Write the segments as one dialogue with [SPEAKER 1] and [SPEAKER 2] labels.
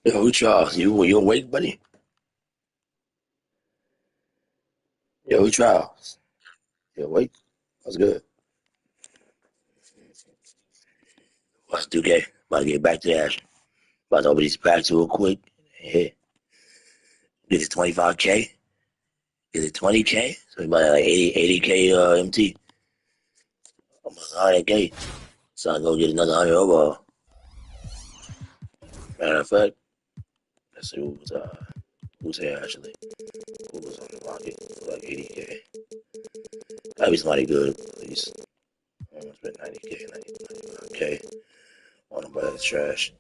[SPEAKER 1] Yo, Charles, you awake, buddy? Yo, Charles, you awake? What's good? What's 2K? About to get back to the action. About to open these packs real quick. Yeah. Get it 25K. Get it 20K. So about like 80K MT. Almost 100K. So I go get another 100 overall. Matter of fact, let's see who's here actually. Who was on the market for like 80K? Gotta be somebody good at least. I almost spent 90K, 99K on them, but that's trash.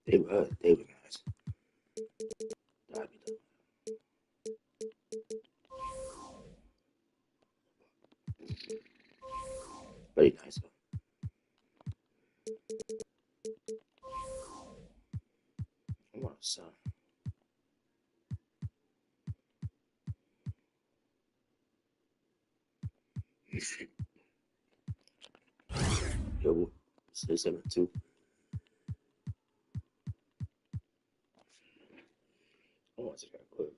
[SPEAKER 1] They were nice. Very nice. I want some. Yo, 672. I want to clip.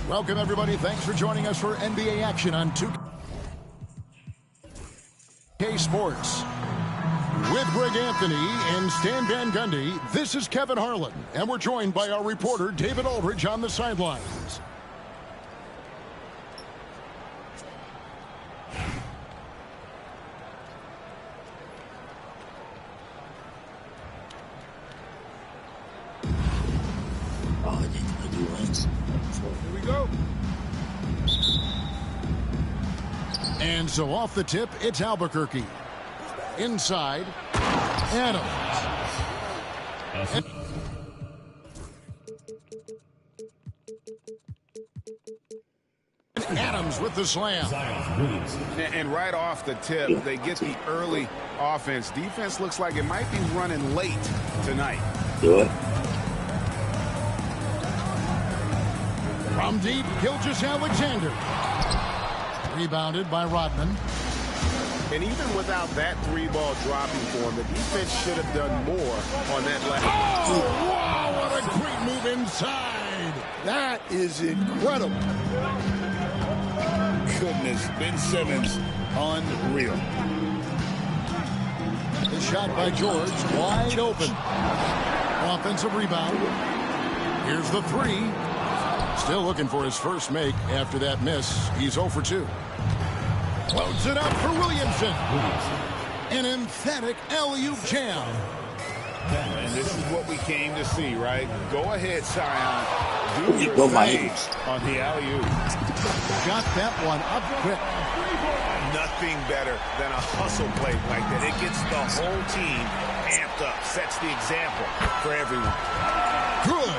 [SPEAKER 2] Welcome, everybody. Thanks for joining us for NBA action on 2K Sports. With Greg Anthony and Stan Van Gundy, this is Kevin Harlan, and we're joined by our reporter, David Aldridge, on the sidelines. Here we go. And so off the tip, it's Albuquerque. Inside, Adams. Adams with the slam.
[SPEAKER 3] And right off the tip, they get the early offense. Defense looks like it might be running late tonight.
[SPEAKER 1] Good.
[SPEAKER 2] From deep, Gilgeous-Alexander. Rebounded by Rodman.
[SPEAKER 3] And even without that three-ball dropping for him, the defense should have done more on that last.
[SPEAKER 2] Oh, wow, what a great move inside.
[SPEAKER 4] That is incredible.
[SPEAKER 5] Goodness, Ben Simmons, unreal.
[SPEAKER 2] The shot by George, wide open. Offensive rebound. Here's the three. Still looking for his first make after that miss. He's 0 for 2. Loads it up for Williamson. An emphatic alley-oop jam.
[SPEAKER 3] And this is what we came to see, right? Go ahead, Sion. Do your thing on the alley-oop.
[SPEAKER 2] Got that one up quick.
[SPEAKER 3] Nothing better than a hustle play like that. It gets the whole team amped up, sets the example for everyone.
[SPEAKER 2] Good.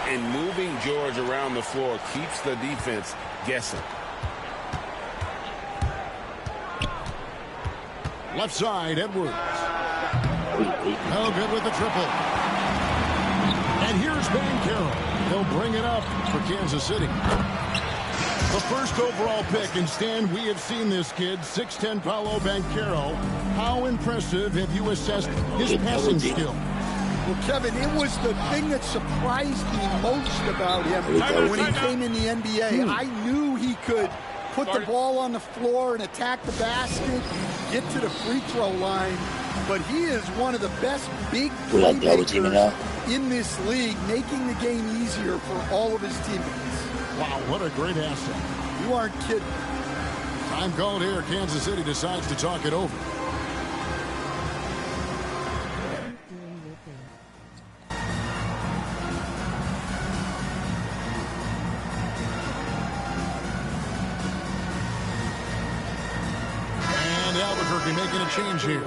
[SPEAKER 3] And moving George around the floor keeps the defense guessing.
[SPEAKER 2] Left side, Edwards. No good with the triple. And here's Banchero. He'll bring it up for Kansas City. The first overall pick, and Stan, we have seen this kid, 6'10" Paolo Banchero. How impressive have you assessed his passing skill?
[SPEAKER 4] Well, Kevin, it was the thing that surprised me most about him when he came in the NBA. I knew he could put the ball on the floor and attack the basket, get to the free throw line. But he is one of the best big playmakers in this league, making the game easier for all of his teammates.
[SPEAKER 2] Wow, what a great asset.
[SPEAKER 4] You aren't kidding.
[SPEAKER 2] Time called here. Kansas City decides to talk it over. And Albuquerque making a change here.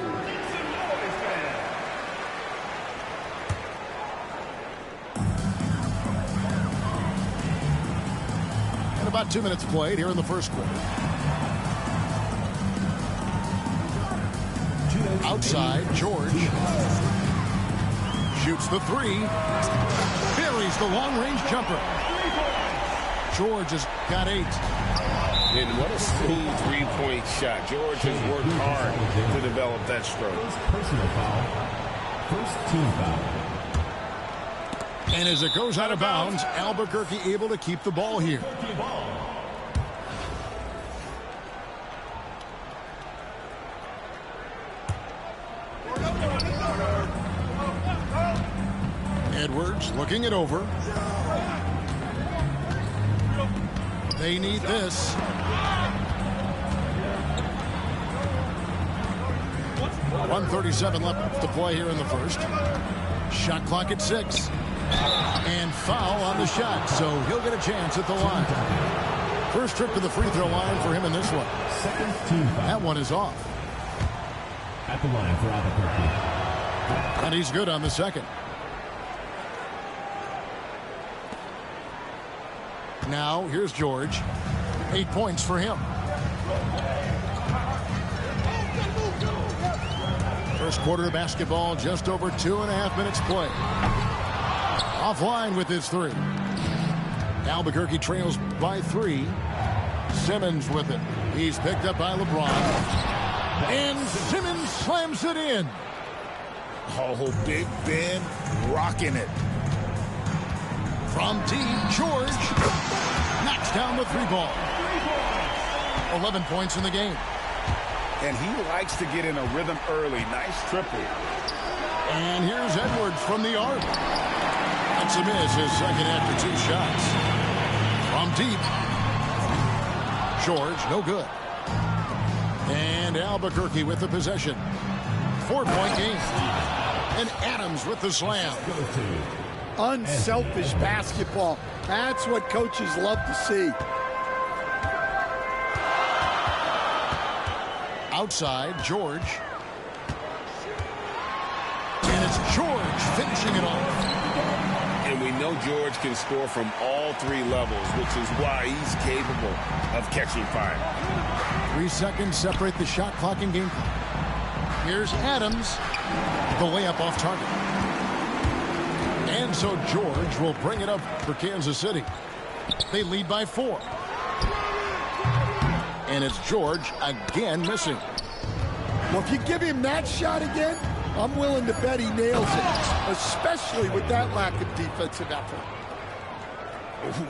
[SPEAKER 2] And about 2 minutes played here in the first quarter. Outside, George shoots the three. Buries the long-range jumper. George has got 8.
[SPEAKER 3] And what a smooth three-point shot. George has worked hard to develop that stroke.
[SPEAKER 6] Personal foul. First team foul.
[SPEAKER 2] And as it goes out of bounds, Albuquerque able to keep the ball here. Edwards looking it over. They need this. .137 left to play here in the first. Shot clock at 6. And foul on the shot, so he'll get a chance at the line. First trip to the free throw line for him in this one.
[SPEAKER 6] Second team foul.
[SPEAKER 2] That one is off.
[SPEAKER 6] At the line for Albuquerque.
[SPEAKER 2] And he's good on the second. Now, here's George. 8 points for him. First quarter of basketball, just over 2.5 minutes play. Offline with his 3. Albuquerque trails by 3. Simmons with it. He's picked up by LeBron. And Simmons slams it in.
[SPEAKER 3] Oh, Big Ben rocking it.
[SPEAKER 2] From deep, George knocks down the 3 ball. 11 points in the game.
[SPEAKER 3] And he likes to get in a rhythm early. Nice triple.
[SPEAKER 2] And here's Edwards from the arc. That's a miss, his second after 2 shots. From deep. George, no good. And Albuquerque with the possession. 4-point game. And Adams with the slam.
[SPEAKER 4] Unselfish basketball. That's what coaches love to see.
[SPEAKER 2] Outside, George. And it's George finishing it off.
[SPEAKER 3] And we know George can score from all 3 levels, which is why he's capable of catching fire.
[SPEAKER 2] 3 seconds separate the shot clock and game clock. Here's Adams. The layup off target. And so George will bring it up for Kansas City. They lead by 4. And it's George again missing.
[SPEAKER 4] Well, if you give him that shot again, I'm willing to bet he nails it, especially with that lack of defensive effort.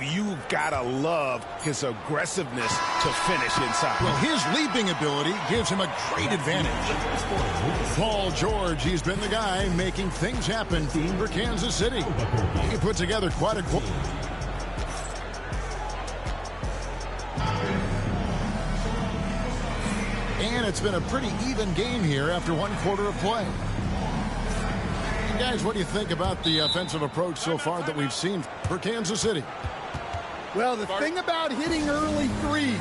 [SPEAKER 3] You gotta love his aggressiveness to finish inside.
[SPEAKER 2] Well, his leaping ability gives him a great advantage. Paul George, he's been the guy making things happen for Kansas City. He put together quite a goal. And it's been a pretty even game here after 1 quarter of play. And guys, what do you think about the offensive approach so far that we've seen for Kansas City?
[SPEAKER 4] Well, the thing about hitting early threes,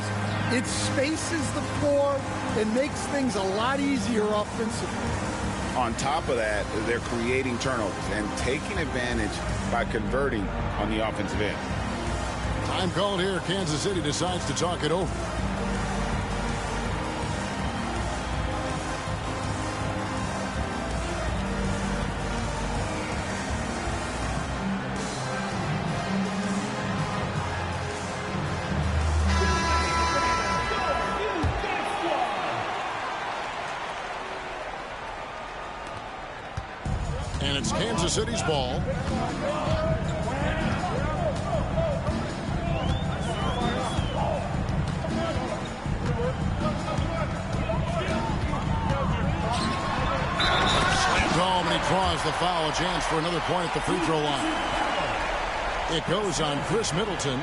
[SPEAKER 4] it spaces the floor and makes things a lot easier offensively.
[SPEAKER 3] On top of that, they're creating turnovers and taking advantage by converting on the offensive end.
[SPEAKER 2] Time called here. Kansas City decides to talk it over. And it's Kansas City's ball. Slammed home, and he draws the foul. A chance for another point at the free throw line. It goes on Chris Middleton.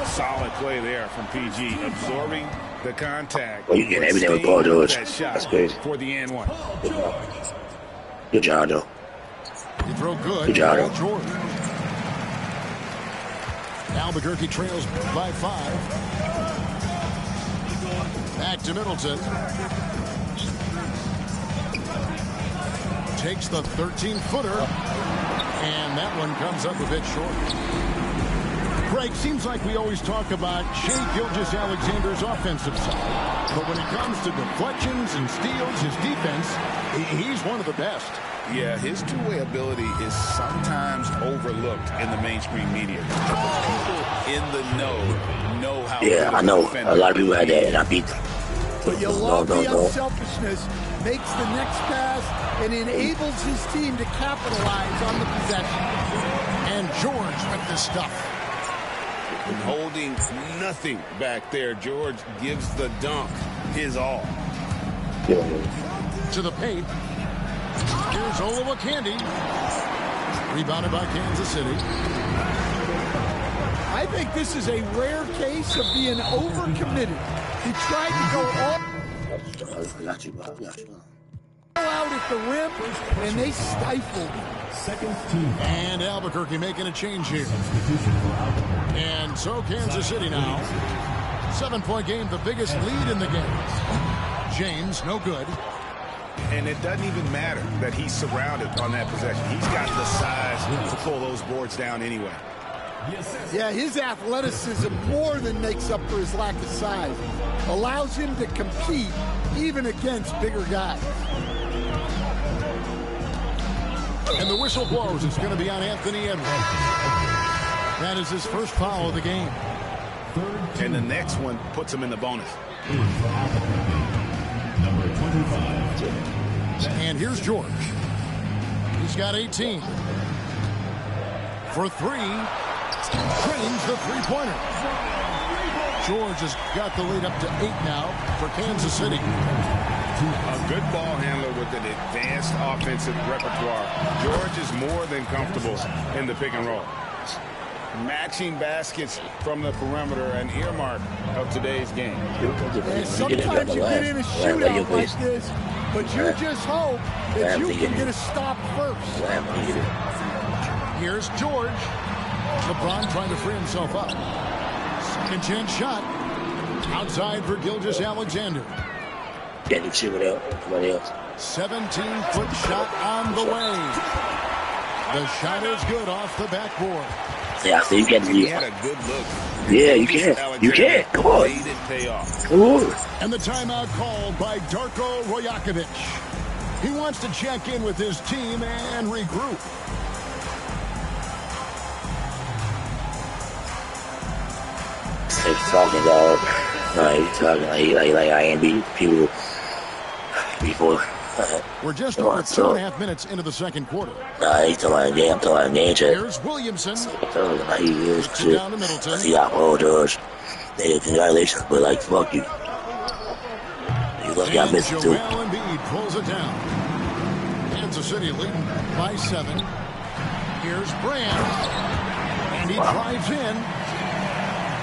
[SPEAKER 3] Solid play there from PG, absorbing The contact.
[SPEAKER 1] Oh, you getting everything with Paul George.
[SPEAKER 3] That's
[SPEAKER 1] crazy.
[SPEAKER 3] For the and one.
[SPEAKER 1] Good job, Joe.
[SPEAKER 2] You throw good.
[SPEAKER 1] Good job,
[SPEAKER 2] Paul
[SPEAKER 1] Joe.
[SPEAKER 2] George. Albuquerque trails by 5. Back to Middleton. Takes the 13-footer. And that one comes up a bit short. Greg, seems like we always talk about Shai Gilgeous-Alexander's offensive side. But when it comes to deflections and steals, his defense, he's one of the best.
[SPEAKER 3] Yeah, his two-way ability is sometimes overlooked in the mainstream media. People in the know how.
[SPEAKER 1] Yeah, I know. A lot of people had that, and I beat them.
[SPEAKER 4] But you love the unselfishness, makes the next pass, and enables his team to capitalize on the possession.
[SPEAKER 2] And George with this stuff.
[SPEAKER 3] Holding nothing back there. George gives the dunk his all.
[SPEAKER 2] To the paint. Here's Olowokandi. Rebounded by Kansas City.
[SPEAKER 4] I think this is a rare case of being overcommitted. He tried to go all out at the rim, and they stifled him.
[SPEAKER 6] Second team.
[SPEAKER 2] And Albuquerque making a change here. And so Kansas City now. 7-point game, the biggest lead in the game. James, no good.
[SPEAKER 3] And it doesn't even matter that he's surrounded on that possession. He's got the size to pull those boards down anyway.
[SPEAKER 4] Yeah, his athleticism more than makes up for his lack of size. Allows him to compete even against bigger guys.
[SPEAKER 2] And the whistle blows. It's going to be on Anthony Edwards. That is his first foul of the game.
[SPEAKER 3] And the next one puts him in the bonus.
[SPEAKER 6] Number 25.
[SPEAKER 2] And here's George. He's got 18. For 3. Drains the three-pointer. George has got the lead up to 8 now for Kansas City.
[SPEAKER 3] A good ball handler with an advanced offensive repertoire. George is more than comfortable in the pick and roll. Matching baskets from the perimeter, an earmark of today's game.
[SPEAKER 4] And sometimes you get in a shootout like this, but you just hope that you can get a stop first.
[SPEAKER 2] Here's George. LeBron trying to free himself up. Second chance shot. Outside for Gilgeous-Alexander.
[SPEAKER 1] Can't do shit without somebody else.
[SPEAKER 2] 17-foot shot on the way. The shot is good off the backboard.
[SPEAKER 1] Yeah, so you can
[SPEAKER 3] He had a good look.
[SPEAKER 1] Yeah, you can. You can. Come on.
[SPEAKER 3] Made it pay off.
[SPEAKER 1] Come on.
[SPEAKER 2] And the timeout called by Darko Rojakovic. He wants to check in with his team and regroup.
[SPEAKER 1] He's talking about, he's talking like INB people before.
[SPEAKER 2] We're just over 2.5 minutes into the second quarter.
[SPEAKER 1] Nah, he's talking about game. I'm talking about game check.
[SPEAKER 2] Here's Williamson.
[SPEAKER 1] Like he is shit.
[SPEAKER 2] Down to Middleton.
[SPEAKER 1] I see y'all, Paul George. Nigga, congratulations, but like, fuck you. You lucky I missed it too.
[SPEAKER 2] Joel Embiid pulls it down. Kansas City leading by 7. Here's Brand. And he drives in.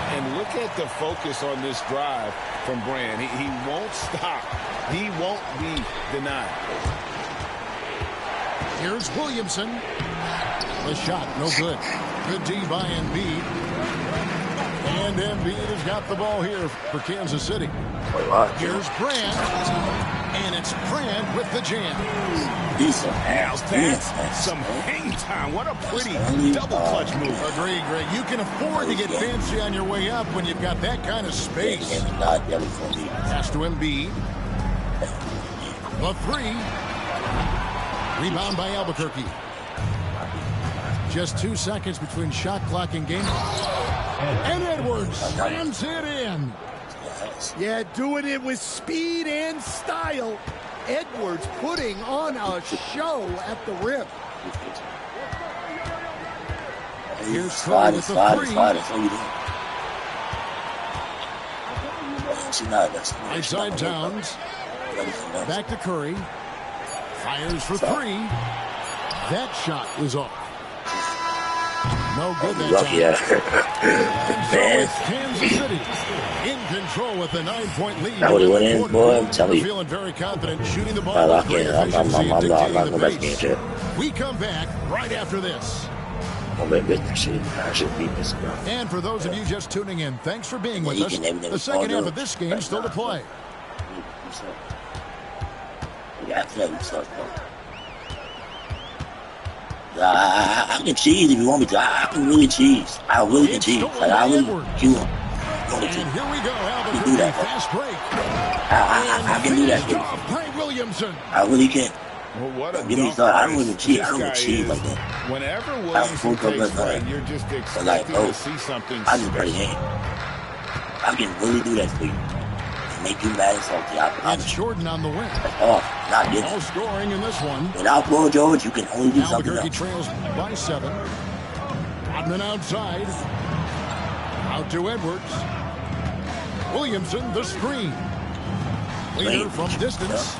[SPEAKER 3] And look at the focus on this drive from Brand. He won't stop. He won't be denied.
[SPEAKER 2] Here's Williamson. The shot, no good. Good D by Embiid. And Embiid has got the ball here for Kansas City. Here's Brand. And it's Brand with the jam.
[SPEAKER 3] Now that's some hang time. What a pretty double clutch move.
[SPEAKER 2] Agreed, Greg. You can afford to get fancy on your way up when you've got that kind of space. Pass to Embiid. The 3. Rebound by Albuquerque. Just 2 seconds between shot clock and game. And Edwards slams it in.
[SPEAKER 4] Yeah, doing it with speed and style. Edwards putting on a show at the rim.
[SPEAKER 2] Here's Curry with the 3. Inside Towns. Back to Curry. Fires for 3. That shot is off. No good that
[SPEAKER 1] Lucky
[SPEAKER 2] time.
[SPEAKER 1] that.
[SPEAKER 2] So
[SPEAKER 1] Man.
[SPEAKER 2] it's Kansas City in control with a 9-point lead.
[SPEAKER 1] That would have went in, boy. I'm telling you.
[SPEAKER 2] Feeling very confident shooting the ball.
[SPEAKER 1] I
[SPEAKER 2] with
[SPEAKER 1] like
[SPEAKER 2] great
[SPEAKER 1] it. I'm
[SPEAKER 2] efficiency and
[SPEAKER 1] not
[SPEAKER 2] dictating
[SPEAKER 1] going
[SPEAKER 2] the
[SPEAKER 1] back to
[SPEAKER 2] pace.
[SPEAKER 1] game yet.
[SPEAKER 2] We come back right after this.
[SPEAKER 1] I'm going to bet shit. I should beat this, bro.
[SPEAKER 2] And for those of you just tuning in, thanks for being with
[SPEAKER 1] You
[SPEAKER 2] us.
[SPEAKER 1] can name them
[SPEAKER 2] The second
[SPEAKER 1] all
[SPEAKER 2] half
[SPEAKER 1] those.
[SPEAKER 2] of this game still to play.
[SPEAKER 1] Yeah, I feel like so, I can cheese if you want me to. I can really cheese. I really can cheese. Like, I really you want
[SPEAKER 2] And here we go,
[SPEAKER 1] You do
[SPEAKER 2] Albuquerque,
[SPEAKER 1] that.
[SPEAKER 2] fast break.
[SPEAKER 1] I can do that.
[SPEAKER 2] Finished off by Williamson.
[SPEAKER 1] I really can.
[SPEAKER 3] Well, what a
[SPEAKER 1] Give me
[SPEAKER 3] dunk
[SPEAKER 1] thought. I don't
[SPEAKER 3] artist
[SPEAKER 1] even cheat.
[SPEAKER 3] this
[SPEAKER 1] I don't even
[SPEAKER 3] guy
[SPEAKER 1] cheat
[SPEAKER 3] is.
[SPEAKER 1] like that.
[SPEAKER 3] Whenever
[SPEAKER 1] I don't
[SPEAKER 3] Williamson
[SPEAKER 1] full cover
[SPEAKER 3] takes
[SPEAKER 1] like
[SPEAKER 3] one, you're just
[SPEAKER 1] But
[SPEAKER 3] expecting
[SPEAKER 1] like,
[SPEAKER 3] to see something
[SPEAKER 1] I just play the
[SPEAKER 3] special.
[SPEAKER 1] game. I can really do that for you. And make you mad and salty.
[SPEAKER 2] It's Jordan on the win.
[SPEAKER 1] Oh, not getting
[SPEAKER 2] All scoring in this one.
[SPEAKER 1] Without Paul George, you can only do something
[SPEAKER 2] Albuquerque
[SPEAKER 1] else.
[SPEAKER 2] trails by 7. Rodman outside. Out to Edwards. Williamson, the screen. Leader from distance.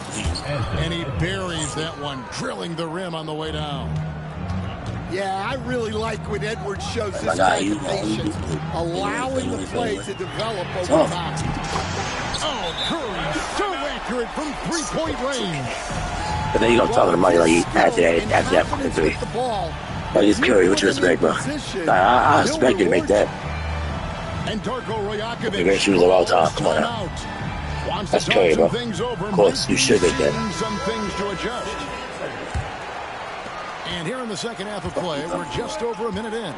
[SPEAKER 2] And he buries that one, drilling the rim on the way down.
[SPEAKER 4] Yeah, I really like when Edwards shows this
[SPEAKER 1] God,
[SPEAKER 4] kind
[SPEAKER 1] you
[SPEAKER 4] of
[SPEAKER 1] know,
[SPEAKER 4] patience,
[SPEAKER 1] you-
[SPEAKER 4] allowing the
[SPEAKER 1] you-
[SPEAKER 4] play to develop over
[SPEAKER 1] Tough.
[SPEAKER 4] time.
[SPEAKER 2] Oh, Curry, so accurate from three-point range.
[SPEAKER 1] But then you go talking to Money like after that fucking three.
[SPEAKER 4] The ball.
[SPEAKER 1] Like it's Curry, what you expect, bro? I expect you to make that.
[SPEAKER 2] And Darko Rajakovic.
[SPEAKER 1] The great shooters of all time. Come on now.
[SPEAKER 2] Wants
[SPEAKER 1] That's
[SPEAKER 2] to talk
[SPEAKER 1] Curry,
[SPEAKER 2] some
[SPEAKER 1] bro.
[SPEAKER 2] things over.
[SPEAKER 1] Of course, you should make that.
[SPEAKER 2] Seeing some things to adjust. And here in the second half of play, we're just over a minute in.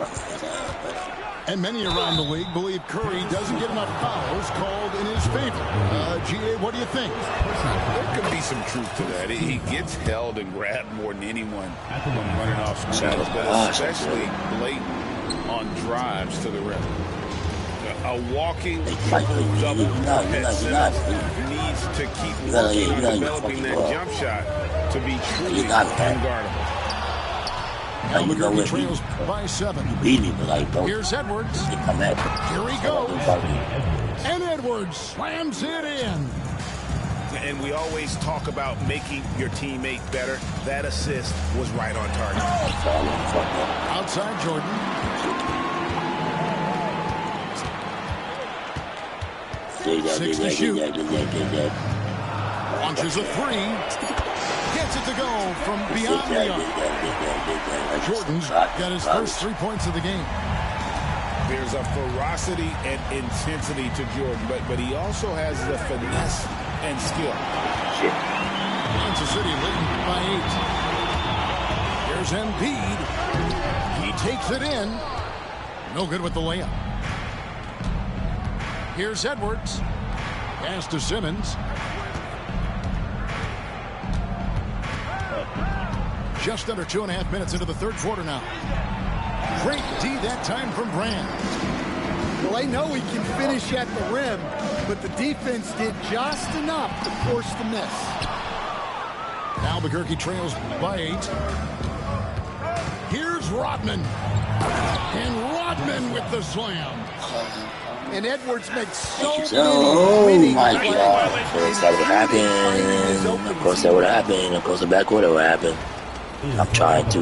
[SPEAKER 2] And many around the league believe Curry doesn't get enough fouls called in his favor. GA, what do you think?
[SPEAKER 3] There could be some truth to that. He gets held and grabbed more than anyone when running off screens, but especially blatant on drives to the rim. A walking double needs to keep working on developing that jump shot to be truly unguardable.
[SPEAKER 2] Albuquerque trails by 7.
[SPEAKER 1] Beat me, but like, don't
[SPEAKER 2] Here's Edwards.
[SPEAKER 1] come back.
[SPEAKER 2] Here he goes. And Edwards slams it in.
[SPEAKER 3] And we always talk about making your teammate better. That assist was right on target.
[SPEAKER 2] Outside Jordan. Six to shoot. Launches a three. Gets it to go from beyond the arc. Jordan's got his first 3 points of the game.
[SPEAKER 3] There's a ferocity and intensity to Jordan, but he also has the finesse and skill.
[SPEAKER 2] Kansas City leading by 8. Here's Embiid. He takes it in. No good with the layup. Here's Edwards. Pass to Simmons. Just under 2.5 minutes into the third quarter now. Great D that time from Brand.
[SPEAKER 4] Well, they know he can finish at the rim, but the defense did just enough to force the miss.
[SPEAKER 2] Albuquerque trails by 8. Here's Rodman. And Rodman with the slam.
[SPEAKER 4] And Edwards makes so
[SPEAKER 1] Oh
[SPEAKER 4] many
[SPEAKER 1] my
[SPEAKER 4] winning
[SPEAKER 1] God.
[SPEAKER 4] plays.
[SPEAKER 1] Of course that would happen. Of course that would happen. Of course the backcourt would happen. I'm trying to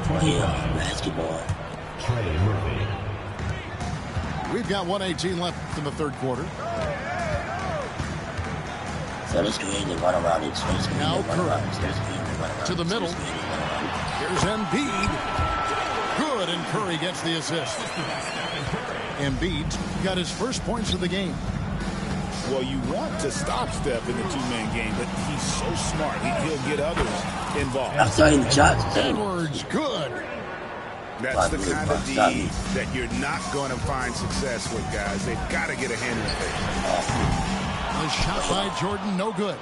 [SPEAKER 1] play basketball.
[SPEAKER 2] We've got 1:18 left in the third quarter.
[SPEAKER 1] So let's go ahead and run around it.
[SPEAKER 2] Now Curry. To the middle. Here's Embiid. Good, and Curry gets the assist. Embiid got his first points of the game.
[SPEAKER 3] Well, you want to stop Steph in the two-man game, but he's so smart. He'll get others involved.
[SPEAKER 1] I'm starting the shots.
[SPEAKER 2] Edwards, good.
[SPEAKER 3] That's the kind of D that you're not going to find success with, guys. They've got to get a hand in the face.
[SPEAKER 2] The shot by Jordan, no good.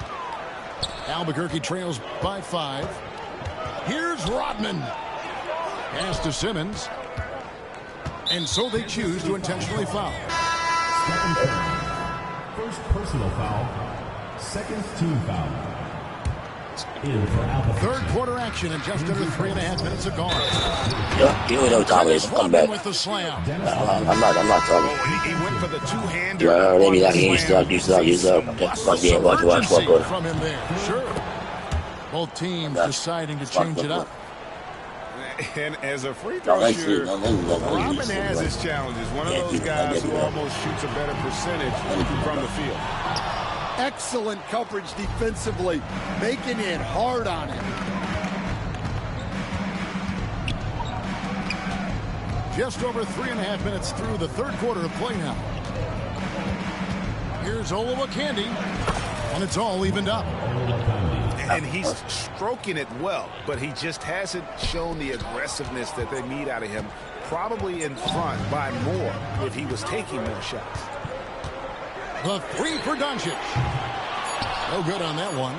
[SPEAKER 2] Albuquerque trails by 5. Here's Rodman. Pass to Simmons. And so they choose to intentionally foul.
[SPEAKER 6] First personal foul. Second team foul. In for Albuquerque.
[SPEAKER 2] Third quarter action and just under 3.5 minutes have gone.
[SPEAKER 1] Yeah, give it no time. Come
[SPEAKER 2] Rodman
[SPEAKER 1] back.
[SPEAKER 2] with the slam.
[SPEAKER 1] I'm not talking.
[SPEAKER 3] He went for the two-hander.
[SPEAKER 1] Yeah, let me like you suck. Watch the watch.
[SPEAKER 2] Urgency from him there. Sure. Both teams deciding to change it up.
[SPEAKER 3] And as a free throw shooter, Robin has his challenges. One of those guys who almost shoots a better percentage from the field.
[SPEAKER 4] Excellent coverage defensively, making it hard on him.
[SPEAKER 2] Just over 3.5 minutes through the third quarter of play now. Here's Olowokandi, and it's all evened up.
[SPEAKER 3] And he's stroking it well, but he just hasn't shown the aggressiveness that they need out of him. Probably in front by more if he was taking more shots.
[SPEAKER 2] The three for Doncic. No good on that one.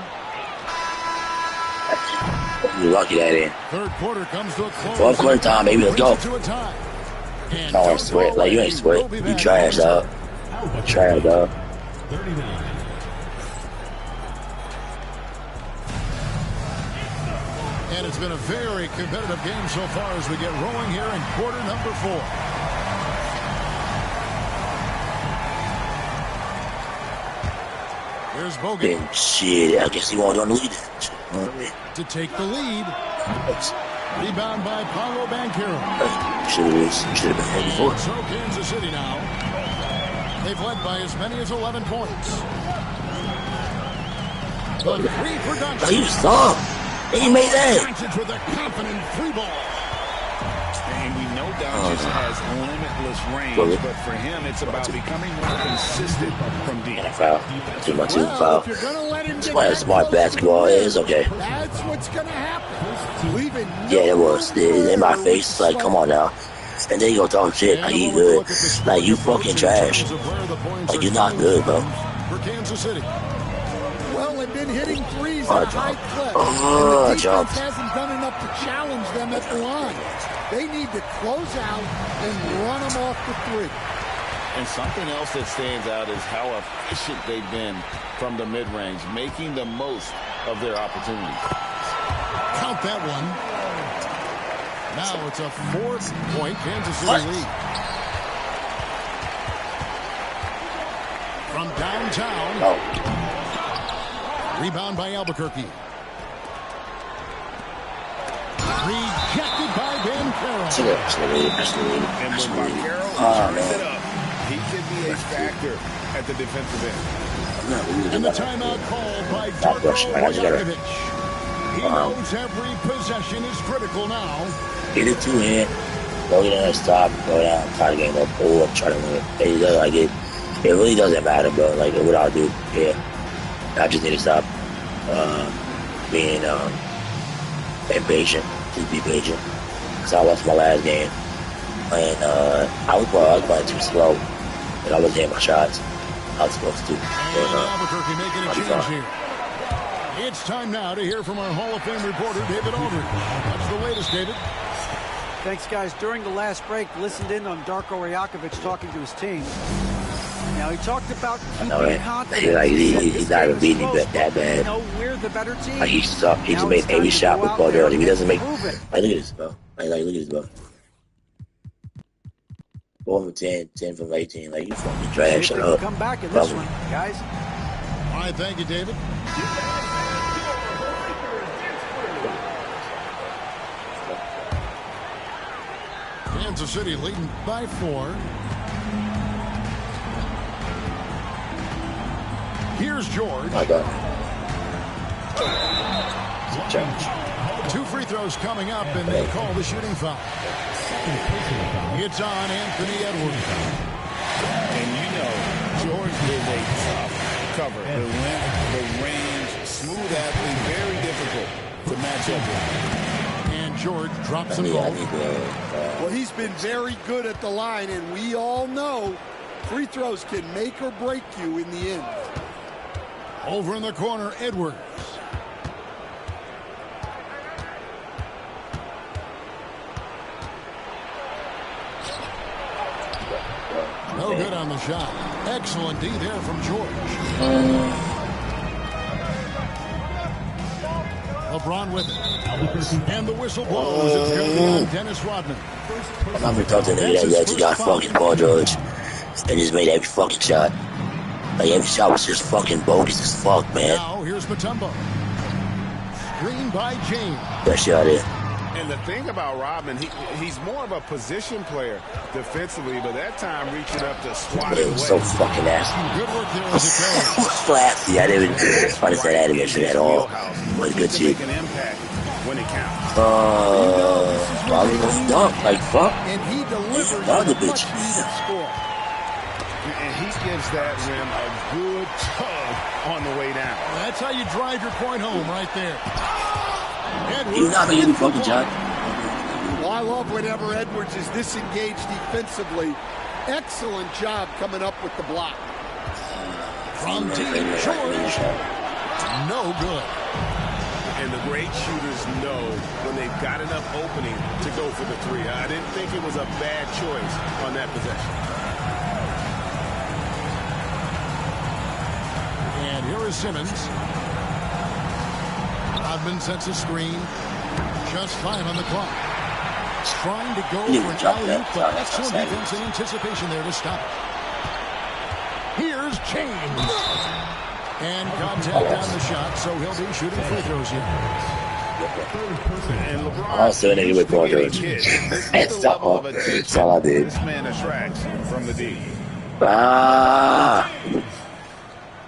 [SPEAKER 1] You're lucky that in.
[SPEAKER 2] Third quarter comes to a close.
[SPEAKER 1] Fourth quarter time, baby, let's go.
[SPEAKER 2] I
[SPEAKER 1] don't sweat. Like, you ain't sweat. You trash, dog. Trash, dog.
[SPEAKER 6] 39.
[SPEAKER 2] And it's been a very competitive game so far as we get rolling here in quarter number 4. Here's Bogut.
[SPEAKER 1] Shit, I guess he won't on the lead.
[SPEAKER 2] To take the lead. Rebound by Paolo Banchero.
[SPEAKER 1] Should have been heading for it.
[SPEAKER 2] So Kansas City now. They've led by as many as 11 points. The three for Doncic.
[SPEAKER 1] He saw. He made that.
[SPEAKER 2] Doncic with a confident free ball.
[SPEAKER 3] And we know Doncic has limitless range, but for him, it's about becoming more consistent from deep.
[SPEAKER 1] And a foul. Too much foul.
[SPEAKER 4] If you're going to let him
[SPEAKER 1] That's why smart basketball is okay.
[SPEAKER 4] That's what's going to happen.
[SPEAKER 1] Yeah, it was. In my face. It's like, come on now. And then you go talk shit. Like, he good. Like, you fucking trash. Like, you're not good, bro.
[SPEAKER 2] For Kansas City.
[SPEAKER 4] Well, they've been hitting threes at a high clip.
[SPEAKER 1] Oh,
[SPEAKER 4] and the defense hasn't done enough to challenge them at the line. They need to close out and run them off the three.
[SPEAKER 3] And something else that stands out is how efficient they've been from the mid-range, making the most of their opportunities.
[SPEAKER 2] Count that one. Now it's a 4-point Kansas City lead. From downtown. Rebound by Albuquerque. Rejected by Banchero.
[SPEAKER 3] And when Banchero turns it up, he could be a factor at the defensive end.
[SPEAKER 2] And the timeout called by Darko Rajakovic. He knows every possession is critical now.
[SPEAKER 1] Get it two-hand. Go down, stop, go down, try to game up, pull up, try to win it. It doesn't like it. It really doesn't matter, bro. Like, what I'll do, yeah. I just need to stop being impatient. Just be patient. Because I lost my last game. And I was playing too slow. And I wasn't hitting my shots. I was supposed to.
[SPEAKER 2] Albuquerque making a change here. It's time now to hear from our Hall of Fame reporter, David Aldridge. What's the latest, David?
[SPEAKER 7] Thanks, guys. During the last break, listened in on Darko Rajakovic talking to his team. Now, he talked about keeping confidence.
[SPEAKER 1] Like, he's not even beating me that bad.
[SPEAKER 7] You know, we're the better team.
[SPEAKER 1] Like, he just made every shot with Paul George. If he doesn't make... Like, look at this, bro. Like, look at this, bro. 4 from 10, 10 from 18. Like, you fucking trash. Shut up.
[SPEAKER 7] Come back in this one, guys.
[SPEAKER 2] All right, thank you, David. Kansas City leading by 4. Here's George.
[SPEAKER 1] My God.
[SPEAKER 2] 2 free throws coming up, and they call the shooting foul. It's on Anthony Edwards.
[SPEAKER 3] And you know, George is a tough cover. The length, the range, smooth athlete, very difficult to match up with.
[SPEAKER 2] And George drops some goals.
[SPEAKER 4] Well, he's been very good at the line, and we all know free throws can make or break you in the end.
[SPEAKER 2] Over in the corner, Edwards. No good on the shot. Excellent D there from George. LeBron with it. And the whistle blows. It's going to be on Dennis Rodman.
[SPEAKER 1] I'm not even talking to that just got fucking Paul George. And just made every fucking shot. Like, every shot was just fucking bogus as fuck, man.
[SPEAKER 2] Now, here's Mutombo. Screen by James.
[SPEAKER 1] That shot is.
[SPEAKER 3] And the thing about Rodman, he's more of a position player defensively, but that time reaching up to swat
[SPEAKER 1] it was so fucking nasty.
[SPEAKER 2] Good work there as it
[SPEAKER 1] It was flashy. I didn't even understand animation at all. But good shit.
[SPEAKER 3] When it counts.
[SPEAKER 1] Probably was dunk, like fuck.
[SPEAKER 4] And he delivers
[SPEAKER 1] Another
[SPEAKER 4] a
[SPEAKER 1] bitch.
[SPEAKER 4] much-needed score.
[SPEAKER 3] And he gives that rim a good tug on the way down.
[SPEAKER 2] That's how you drive your point home right there.
[SPEAKER 1] He's not making any fucking shot.
[SPEAKER 4] Well, I love whenever Edwards is disengaged defensively. Excellent job coming up with the block.
[SPEAKER 2] From deep short. No good.
[SPEAKER 3] And the great shooters know when they've got enough opening to go for the three. I didn't think it was a bad choice on that possession.
[SPEAKER 2] And here is Simmons. Rodman sets a screen. Just 5 on the clock. Trying to go for an alley-oop, but excellent defense and anticipation there to stop it. Here's James. And contact on the shot, so he'll be shooting free throws here.
[SPEAKER 3] And LeBron,
[SPEAKER 1] also in with Paul George. That's all I did.
[SPEAKER 3] This man attracts from the D.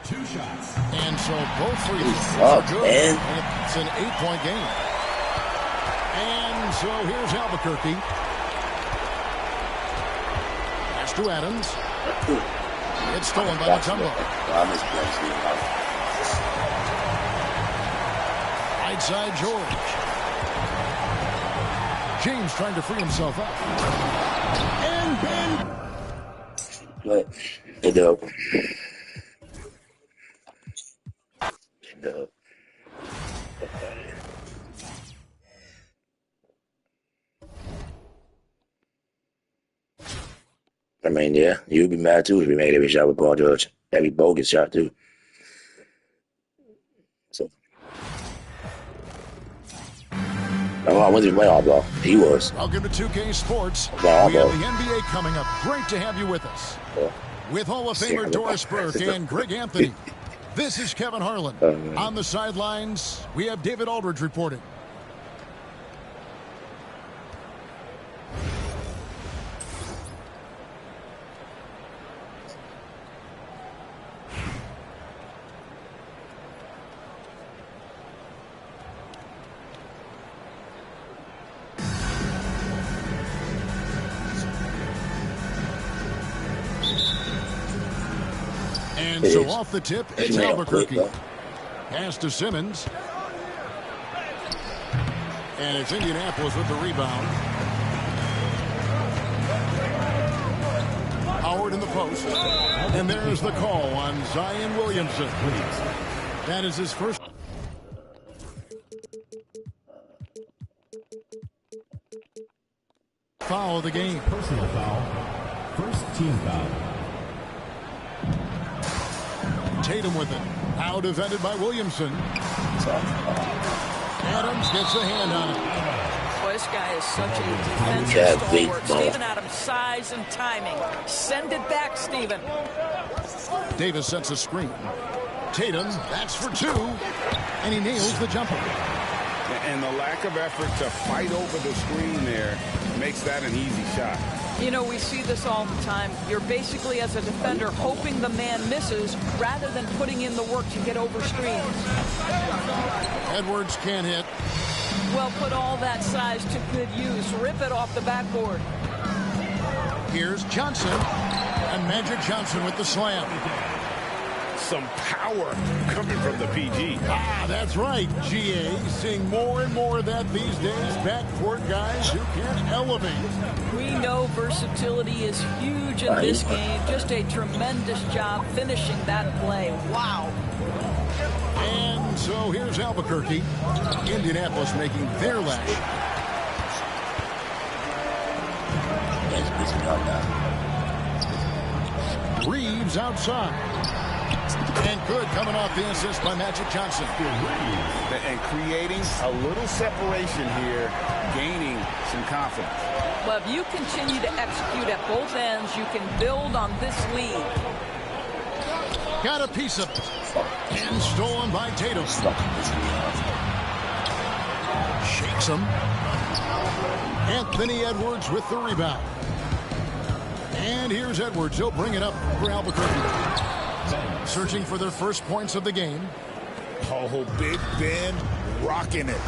[SPEAKER 6] Two shots.
[SPEAKER 2] And so both free throws
[SPEAKER 1] Fuck,
[SPEAKER 2] are good.
[SPEAKER 1] man.
[SPEAKER 2] It's an 8-point game. And so here's Albuquerque. Pass to Adams. It's stolen by Mutombo. Right side George. James trying to free himself up. And Ben.
[SPEAKER 1] But it dope. I mean, yeah, you'd be mad too if we made every shot with Paul George. Every bogus shot too. So, I wasn't playing all ball. He was.
[SPEAKER 2] Welcome to 2K Sports. We
[SPEAKER 1] Well,
[SPEAKER 2] have the NBA coming up. Great to have you with us.
[SPEAKER 1] Yeah.
[SPEAKER 2] With Hall of Famer Doris Burke and Greg Anthony. This is Kevin Harlan. On the sidelines, we have David Aldridge reporting. And so off the tip, it's Albuquerque. Pass to Simmons. And it's Indianapolis with the rebound. Howard in the post. And there's the call on Zion Williamson. That is his first. Foul of the game.
[SPEAKER 6] Personal foul. First team foul.
[SPEAKER 2] Tatum with it. Now defended by Williamson. Adams gets a hand on it.
[SPEAKER 8] Boy, this guy is such a defensive stalwart. Steven Adams, size and timing. Send it back, Steven.
[SPEAKER 2] Davis sets a screen. Tatum, that's for 2. And he nails the jumper.
[SPEAKER 3] And the lack of effort to fight over the screen there makes that an easy shot.
[SPEAKER 8] You know, we see this all the time. You're basically, as a defender, hoping the man misses rather than putting in the work to get over screens.
[SPEAKER 2] Edwards can't hit.
[SPEAKER 8] Well, put all that size to good use. Rip it off the backboard.
[SPEAKER 2] Here's Johnson. And Magic Johnson with the slam.
[SPEAKER 3] Some power coming from the PG.
[SPEAKER 2] Ah, that's right, GA. Seeing more and more of that these days. Backcourt guys who can elevate.
[SPEAKER 8] We know versatility is huge in this game. Just a tremendous job finishing that play. Wow.
[SPEAKER 2] And so here's Albuquerque. Indianapolis making their last shot. Reeves outside. And good coming off the assist by Magic Johnson.
[SPEAKER 3] And creating a little separation here, gaining some confidence.
[SPEAKER 8] Well, if you continue to execute at both ends, you can build on this lead.
[SPEAKER 2] Got a piece of it. And stolen by Tatum. Shakes him. Anthony Edwards with the rebound. And here's Edwards. He'll bring it up for Albuquerque. Searching for their first points of the game.
[SPEAKER 5] Oh, Big Ben rocking it.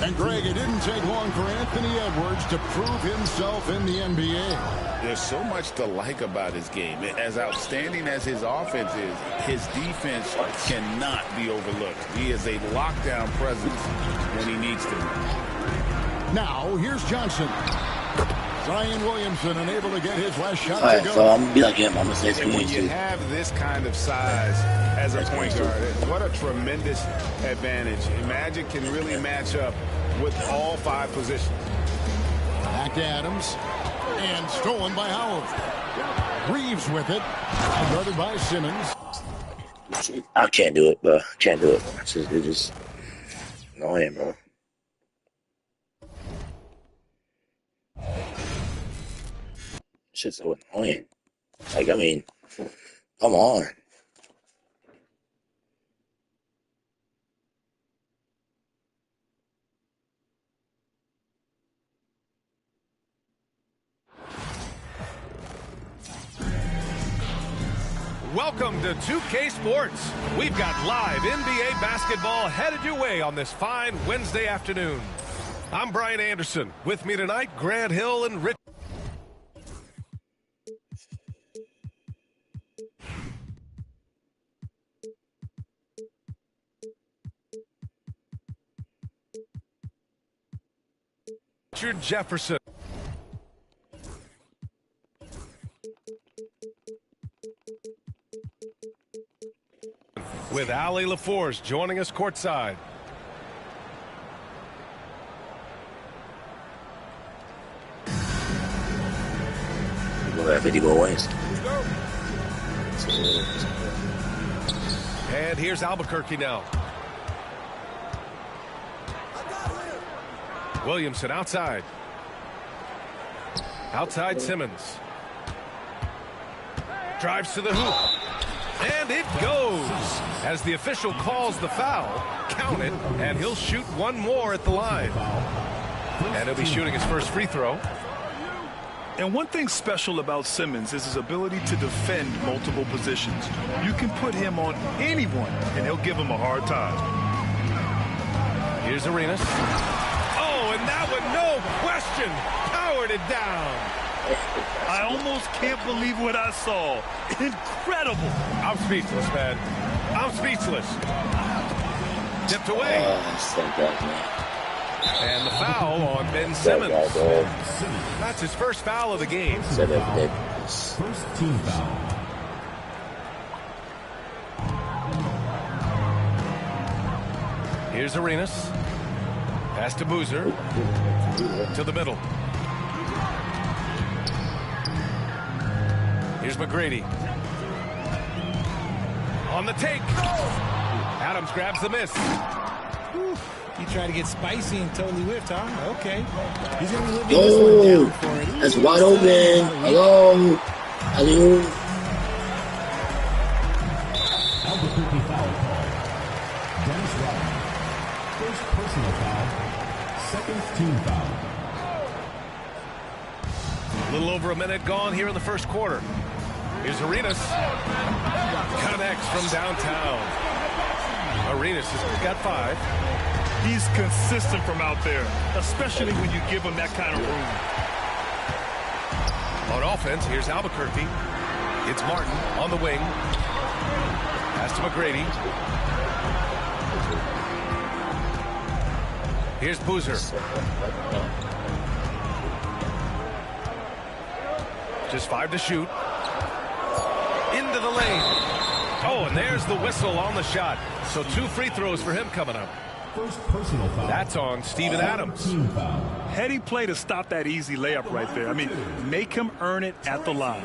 [SPEAKER 2] And Greg, it didn't take long for Anthony Edwards to prove himself in the NBA.
[SPEAKER 3] There's so much to like about his game. As outstanding as his offense is, his defense cannot be overlooked. He is a lockdown presence when he needs to.
[SPEAKER 2] Now, here's Johnson. Zion Williamson unable to get his last shot
[SPEAKER 1] All right,
[SPEAKER 2] to go.
[SPEAKER 1] so I'm going to be like him. I'm going to say
[SPEAKER 3] And when
[SPEAKER 1] screen
[SPEAKER 3] you
[SPEAKER 1] too.
[SPEAKER 3] have this kind of size as a point guard, what a tremendous advantage. Magic can really match up with all 5 positions.
[SPEAKER 2] Back to Adams. And stolen by Howard. Reeves with it. Guarded by Simmons.
[SPEAKER 1] I can't do it, bro. Can't do it. It's just annoying, bro. Shit's so annoying. Like, I mean, come on.
[SPEAKER 9] Welcome to 2K Sports. We've got live NBA basketball headed your way on this fine Wednesday afternoon. I'm Brian Anderson. With me tonight, Grant Hill and Rich. Richard Jefferson. With Ali LaForce joining us courtside.
[SPEAKER 1] We'll have 50 more wins.
[SPEAKER 9] And here's Albuquerque now. Williamson outside. Outside Simmons. Drives to the hoop. And it goes. As the official calls the foul, count it, and he'll shoot one more at the line. And he'll be shooting his first free throw.
[SPEAKER 10] And one thing special about Simmons is his ability to defend multiple positions. You can put him on anyone, and he'll give him a hard time.
[SPEAKER 9] Here's Arenas. Oh, and that one, no question, powered it down.
[SPEAKER 10] I almost can't believe what I saw. Incredible.
[SPEAKER 9] I'm speechless, man. I'm speechless. Tipped away. And the foul on Ben Simmons. That's his first foul of the game.
[SPEAKER 6] First team foul.
[SPEAKER 9] Here's Arenas. Pass to Boozer. To the middle. Here's McGrady. On the take. Adams grabs the miss.
[SPEAKER 11] He tried to get spicy and totally whiffed, huh? Okay. He's going to be living this one down for it.
[SPEAKER 1] That's wide open. Hello. Hello.
[SPEAKER 6] Albuquerque foul call. Dennis Rodman. First personal foul. Second team foul.
[SPEAKER 9] A little over a minute gone here in the first quarter. Here's Arenas. Connects from downtown. Arenas has got 5.
[SPEAKER 10] He's consistent from out there, especially when you give him that kind of room.
[SPEAKER 9] On offense, here's Albuquerque. It's Martin on the wing. Pass to McGrady. Here's Boozer. Just 5 to shoot. Into the lane. Oh, and there's the whistle on the shot. So 2 free throws for him coming up.
[SPEAKER 6] First personal foul.
[SPEAKER 9] That's on Steven Adams.
[SPEAKER 6] Team foul.
[SPEAKER 10] Heady play to stop that easy layup right there. I mean, make him earn it at the line.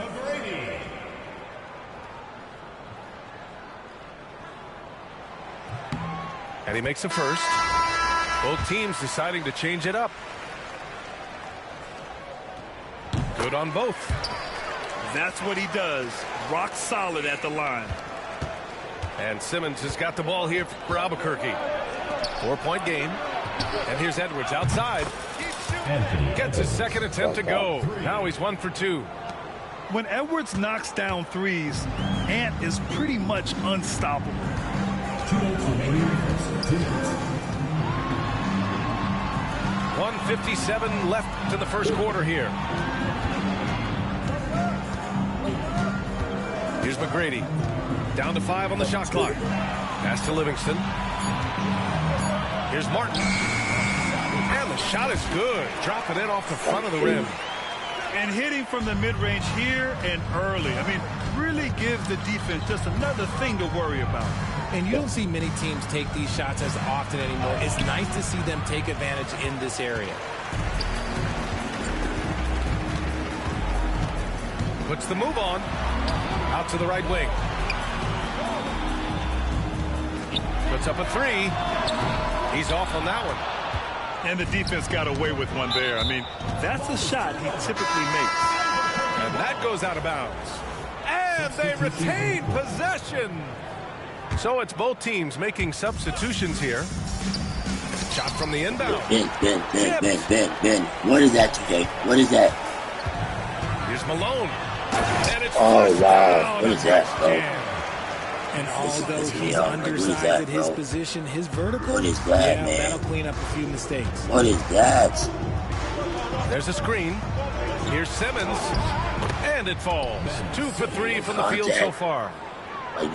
[SPEAKER 9] And he makes a first. Both teams deciding to change it up. Good on both.
[SPEAKER 10] That's what he does. Rock solid at the line.
[SPEAKER 9] And Simmons has got the ball here for Albuquerque. 4-point game. And here's Edwards outside. Gets his second attempt to go. Now he's 1 for 2.
[SPEAKER 10] When Edwards knocks down threes, Ant is pretty much unstoppable.
[SPEAKER 9] 1:57 left in the first quarter here. Here's McGrady. Down to 5 on the shot clock. Pass to Livingston. Here's Martin. And the shot is good. Dropping it off the front of the rim.
[SPEAKER 10] And hitting from the mid-range here and early. I mean, really gives the defense just another thing to worry about.
[SPEAKER 11] And you don't see many teams take these shots as often anymore. It's nice to see them take advantage in this area.
[SPEAKER 9] Puts the move on. Out to the right wing. Puts up a 3. He's off on that one.
[SPEAKER 10] And the defense got away with one there. I mean, that's a shot he typically makes.
[SPEAKER 9] And that goes out of bounds. And they retain possession. So it's both teams making substitutions here. Shot from the inbound.
[SPEAKER 1] Ben. What is that, TK? What is that?
[SPEAKER 9] Here's Malone. And it's
[SPEAKER 1] wow. What is that, bro?
[SPEAKER 11] And although he's undersized at his position, his vertical,
[SPEAKER 1] what is that, man?
[SPEAKER 11] That'll clean up a few mistakes.
[SPEAKER 1] What is that?
[SPEAKER 9] There's a screen. Here's Simmons. And it falls. 2 for 3 from the field so far.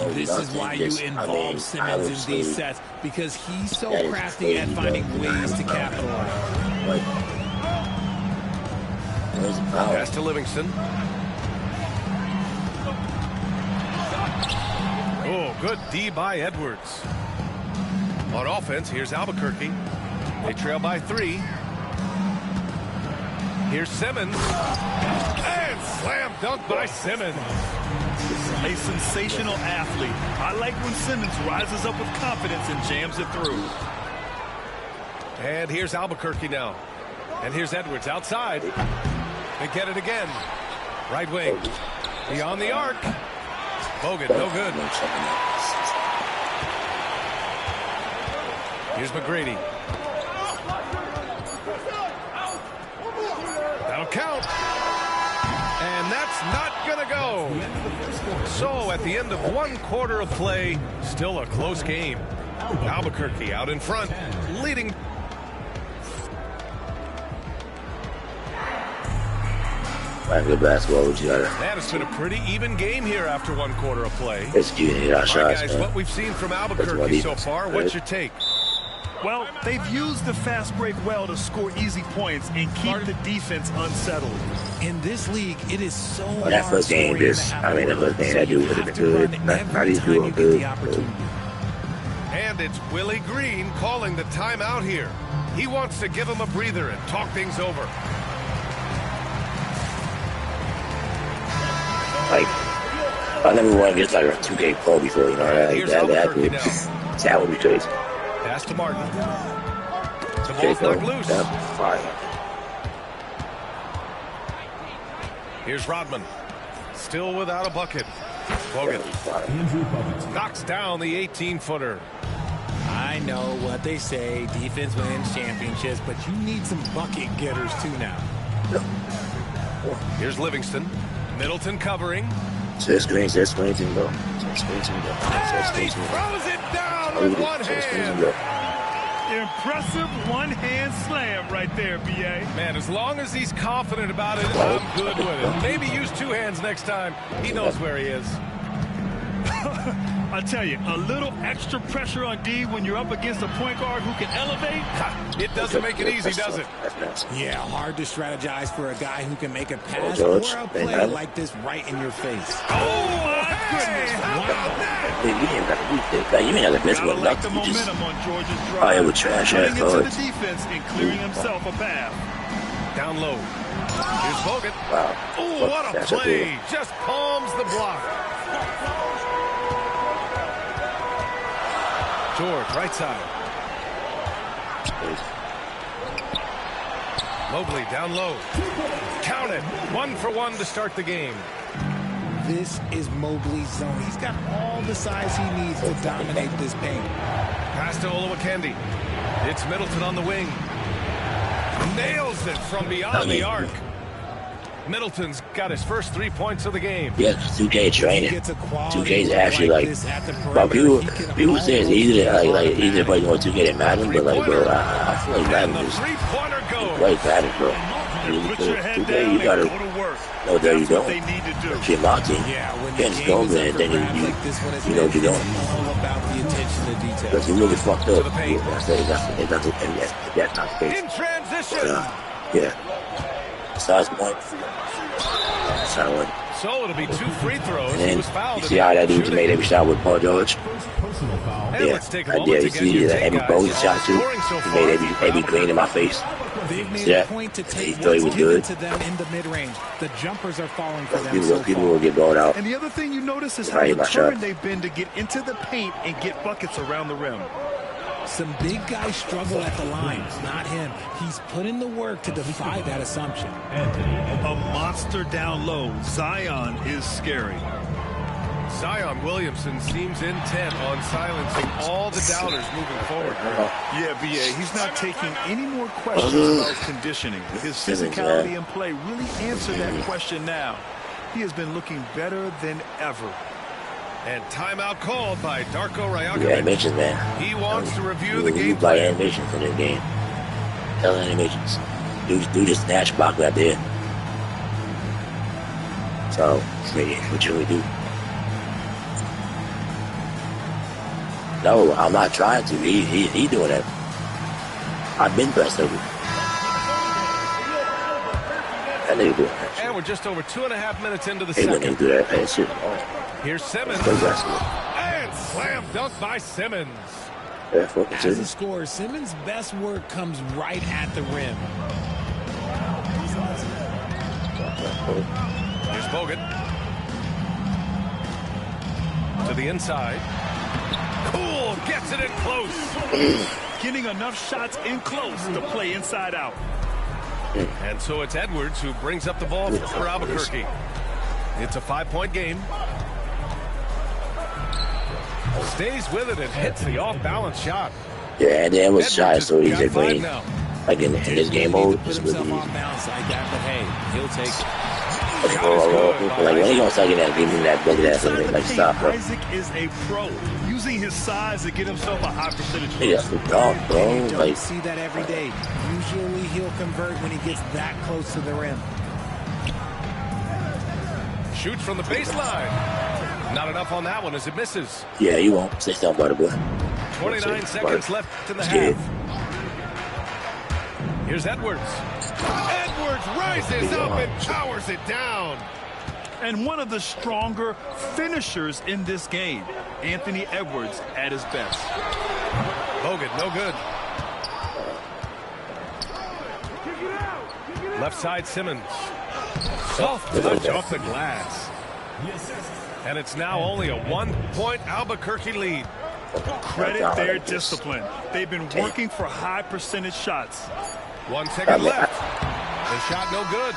[SPEAKER 11] This is why you involve Simmons in these sets, because he's so crafty at finding ways to capitalize.
[SPEAKER 9] Pass to Livingston. Oh, good D by Edwards. On offense, here's Albuquerque. They trail by 3. Here's Simmons. And slam dunk by Simmons.
[SPEAKER 10] A sensational athlete. I like when Simmons rises up with confidence and jams it through.
[SPEAKER 9] And here's Albuquerque now. And here's Edwards outside. They get it again. Right wing. Beyond the arc. Bogut, no good. Here's McGrady. That'll count. And that's not going to go. So at the end of 1 quarter of play, still a close game. Albuquerque out in front, leading.
[SPEAKER 1] Good basketball, what you got?
[SPEAKER 9] That has been a pretty even game here after 1 quarter of play.
[SPEAKER 1] It's good to hit our shots,
[SPEAKER 9] guys,
[SPEAKER 1] man.
[SPEAKER 9] what we've seen from Albuquerque so far, what's your take?
[SPEAKER 10] Well, they've used the fast break well to score easy points and keep the defense unsettled.
[SPEAKER 11] In this league, it is so hard.
[SPEAKER 1] That first game, the first game that dude would have been good. Not he's doing good.
[SPEAKER 9] And it's Willie Green calling the timeout here. He wants to give him a breather and talk things over.
[SPEAKER 1] Like, I never want to get like a 2K Pro before, you know, that would be crazy.
[SPEAKER 9] Pass to Martin. The ball's knocked loose.
[SPEAKER 1] Fire.
[SPEAKER 9] Here's Rodman. Still without a bucket. Bogut knocks down the 18-footer.
[SPEAKER 11] I know what they say, defense wins championships, but you need some bucket getters too now.
[SPEAKER 9] Here's Livingston. Middleton covering.
[SPEAKER 1] Says screens, bro.
[SPEAKER 9] And he throws it down with one hand.
[SPEAKER 10] Impressive one-hand slam right there, B.A.
[SPEAKER 9] Man, as long as he's confident about it, I'm good with it. Maybe use 2 hands next time. He knows where he is.
[SPEAKER 10] I tell you, a little extra pressure on D when you're up against a point guard who can elevate.
[SPEAKER 9] It doesn't make it easy, does it?
[SPEAKER 11] Yeah, hard to strategize for a guy who can make a pass or a play like this right in your face.
[SPEAKER 10] Oh, my goodness.
[SPEAKER 11] Wow.
[SPEAKER 1] You ain't got to miss one.
[SPEAKER 10] Like the momentum on George's drive.
[SPEAKER 1] Oh, it was trash.
[SPEAKER 10] Running into the defense and clearing himself a path.
[SPEAKER 9] Down low. Here's Bogut.
[SPEAKER 1] Wow.
[SPEAKER 9] Oh, what a play. Just palms the block. George, right side. Mobley down low. Count it. 1 for 1 to start the game.
[SPEAKER 11] This is Mobley's zone. He's got all the size he needs to dominate this paint.
[SPEAKER 9] Pass to Olowokandi. It's Middleton on the wing. Nails it from beyond the arc. Middleton's got his first 3 points of the game.
[SPEAKER 1] Yeah, 2K training. 2K is actually like, but people say it's easy to easy to play more 2K than Madden, but like, bro, I feel like Madden is quite Madden, bro. 2K, you gotta know what you're doing. If you're my team, you can't just go over there and then you know what you're doing. Because you really fucked up. That's not the case.
[SPEAKER 9] In transition.
[SPEAKER 1] Yeah. Size point.
[SPEAKER 9] So it'll be 2 free throws.
[SPEAKER 1] And
[SPEAKER 9] he was fouled.
[SPEAKER 1] you see how that dude made every shot with Paul George?
[SPEAKER 9] Yeah, let's take a moment
[SPEAKER 1] you
[SPEAKER 9] to
[SPEAKER 1] see that every bonus shot too? He made every green in my face.
[SPEAKER 11] They've made a point to take what's given to them in the mid-range. The jumpers are falling for them.
[SPEAKER 1] People will get blown out.
[SPEAKER 10] And the other thing you notice is how determined they've been to get into the paint and get buckets around the rim.
[SPEAKER 11] Some big guys struggle at the line. Not him. He's put in the work to defy that assumption.
[SPEAKER 10] A monster down low. Zion is scary.
[SPEAKER 9] Zion Williamson seems intent on silencing all the doubters moving forward.
[SPEAKER 10] Yeah, B.A., he's not taking any more questions about conditioning. His physicality and play really answer that question now. He has been looking better than ever.
[SPEAKER 9] And timeout called by Darko Rajakovic.
[SPEAKER 1] Yeah, animations, man.
[SPEAKER 9] He wants to review the game.
[SPEAKER 1] Play animations in this game. Tell animations. Do the snatch block right there. So, what you really do? No, I'm not trying to. He doing that. I've been pressed over. That nigga doing that.
[SPEAKER 9] And we're just over 2.5 minutes into the second.
[SPEAKER 1] They do that shit.
[SPEAKER 9] Here's Simmons. And slam dunk by Simmons.
[SPEAKER 11] As a scorer, Simmons' best work comes right at the rim.
[SPEAKER 9] Here's Bogut. To the inside. Cool, gets it in close.
[SPEAKER 10] Getting enough shots in close to play inside out.
[SPEAKER 9] And so it's Edwards who brings up the ball for Albuquerque. It's a 5-point game. Stays with it and hits the off-balance shot.
[SPEAKER 1] Yeah, and then was shot so easy to green. Like in this game mode, it's really easy.
[SPEAKER 11] Like that, but hey, he'll take it.
[SPEAKER 1] Like when he gonna start getting that, give me that bug ass and like stop, bro.
[SPEAKER 10] Isaac is a pro, using his size to get himself a high percentage.
[SPEAKER 1] Yeah, dog, bro.
[SPEAKER 11] You don't see that every day. Usually he'll convert when he gets that close to the rim.
[SPEAKER 9] Shoots from the baseline. Not enough on that one as it misses.
[SPEAKER 1] Yeah, you won't. Say something about it, boy.
[SPEAKER 9] 29 seconds left in the half. Here's Edwards. Edwards rises up and powers it down.
[SPEAKER 10] And one of the stronger finishers in this game, Anthony Edwards at his best.
[SPEAKER 9] Bogut, no good. Left side, Simmons. Soft touch off the glass. And it's now only a 1-point Albuquerque lead.
[SPEAKER 10] Credit their discipline. They've been working for high percentage shots.
[SPEAKER 9] 1 second left. The shot no good.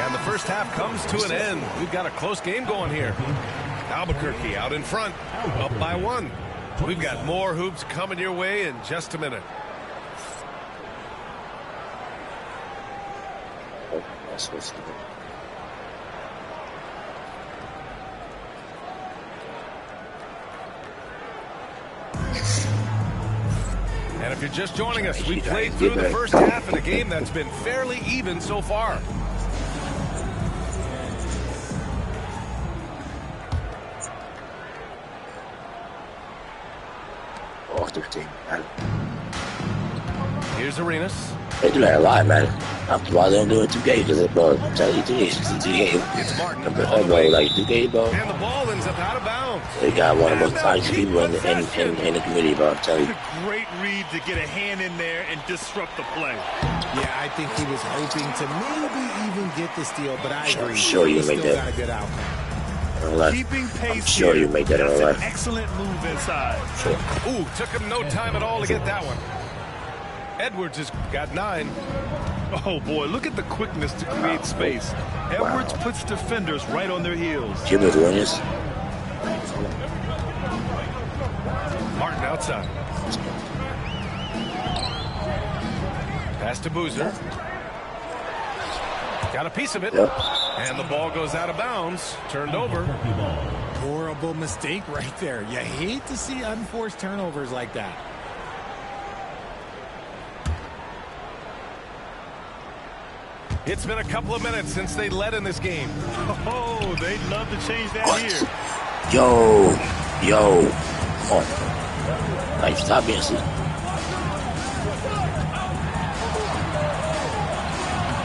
[SPEAKER 9] And the first half comes to an end. We've got a close game going here. Albuquerque out in front, up by 1. We've got more hoops coming your way in just a minute. And if you're just joining us, we played through the first half in a game that's been fairly even so far. Here's Arenas.
[SPEAKER 1] They do that a lot, man. That's why they don't do it 2K, because bro, I'm telling you, 2K.
[SPEAKER 9] It's Martin.
[SPEAKER 1] Bro, like 2K, bro.
[SPEAKER 9] And the ball ends up out of bounds.
[SPEAKER 1] They got one of the most talented people in the community, bro. I'm telling you.
[SPEAKER 10] Great read to get a hand in there and disrupt the play.
[SPEAKER 11] Yeah, I think he was hoping to maybe even get the steal, but I agree.
[SPEAKER 1] I'm sure you make that.
[SPEAKER 11] Got a good outcome.
[SPEAKER 10] Keeping pace.
[SPEAKER 1] I'm sure you make that in real life.
[SPEAKER 10] Excellent move inside.
[SPEAKER 1] Sure.
[SPEAKER 9] Ooh, took him no time at all to get that one. Edwards has got 9.
[SPEAKER 10] Oh boy, look at the quickness to create space. Edwards puts defenders right on their heels.
[SPEAKER 1] Jimmy doing this.
[SPEAKER 9] Martin outside. Pass to Boozer. Got a piece of it.
[SPEAKER 1] Yep.
[SPEAKER 9] And the ball goes out of bounds. Turned over.
[SPEAKER 11] Horrible mistake right there. You hate to see unforced turnovers like that.
[SPEAKER 9] It's been a couple of minutes since they led in this game.
[SPEAKER 10] Oh, they'd love to change that here.
[SPEAKER 1] Yo. Come on. Like, stop being asleep.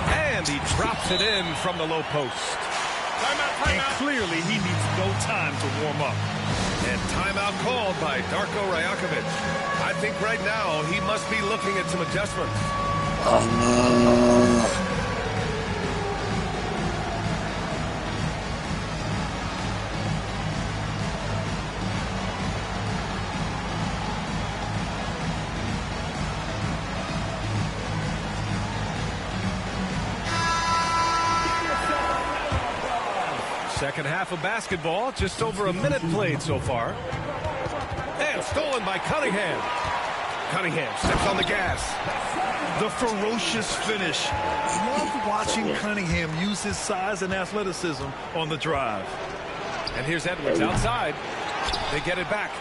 [SPEAKER 9] And he drops it in from the low post.
[SPEAKER 10] And clearly he needs no time to warm up.
[SPEAKER 9] And timeout called by Darko Rajakovic. I think right now he must be looking at some adjustments. Second half of basketball, just over a minute played so far. And stolen by Cunningham. Cunningham steps on the gas.
[SPEAKER 10] The ferocious finish. Love watching Cunningham use his size and athleticism on the drive.
[SPEAKER 9] And here's Edwards outside. They get it back.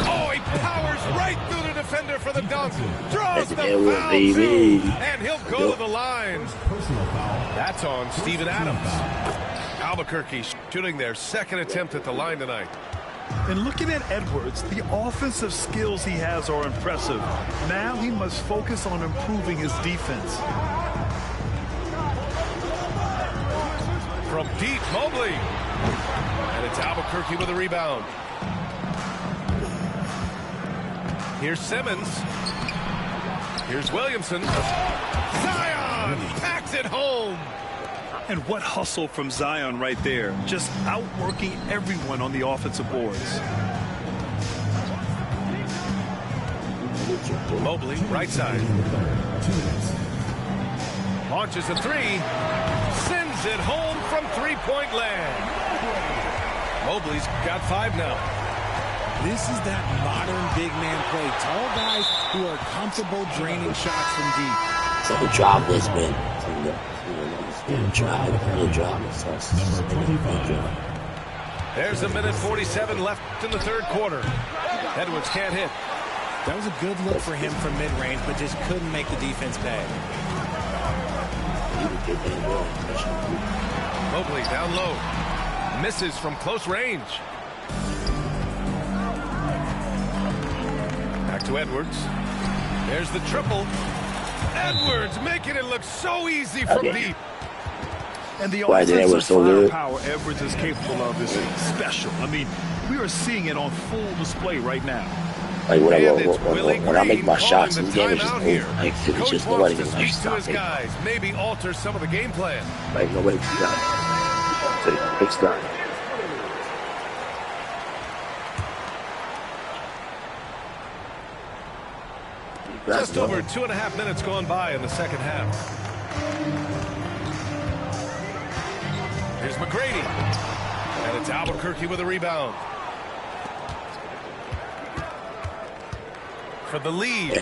[SPEAKER 9] Oh, he powers right through the defender for the dunk. Draws the foul, too. And he'll go to the line. That's on Steven Adams. Albuquerque shooting their second attempt at the line tonight.
[SPEAKER 10] And looking at Edwards, the offensive skills he has are impressive. Now he must focus on improving his defense.
[SPEAKER 9] From deep, Mobley. And it's Albuquerque with a rebound. Here's Simmons. Here's Williamson. Zion packs it home.
[SPEAKER 10] And what hustle from Zion right there. Just outworking everyone on the offensive boards.
[SPEAKER 9] Mobley, right side. Launches a three. Sends it home from three-point land. Mobley's got 5 now.
[SPEAKER 11] This is that modern big man play. Tall guys who are comfortable draining shots from deep.
[SPEAKER 1] So the drop this man.
[SPEAKER 9] There's a minute 47 left in the third quarter. Edwards can't hit.
[SPEAKER 11] That was a good look for him from mid-range, but just couldn't make the defense pay.
[SPEAKER 9] Mobley down low. Misses from close range. Back to Edwards. There's the triple. Edwards making it look so easy from deep.
[SPEAKER 10] And the offensive firepower Edwards is capable of is special. I mean, we are seeing it on full display right now.
[SPEAKER 1] Like when I make my shots in the game, it's just like it's just nobody can like stop it.
[SPEAKER 9] Guys, maybe alter some of the game plan.
[SPEAKER 1] Like nobody can stop it. So it's done.
[SPEAKER 9] Just over 2.5 minutes gone by in the second half. Here's McGrady. And it's Albuquerque with a rebound. For the lead.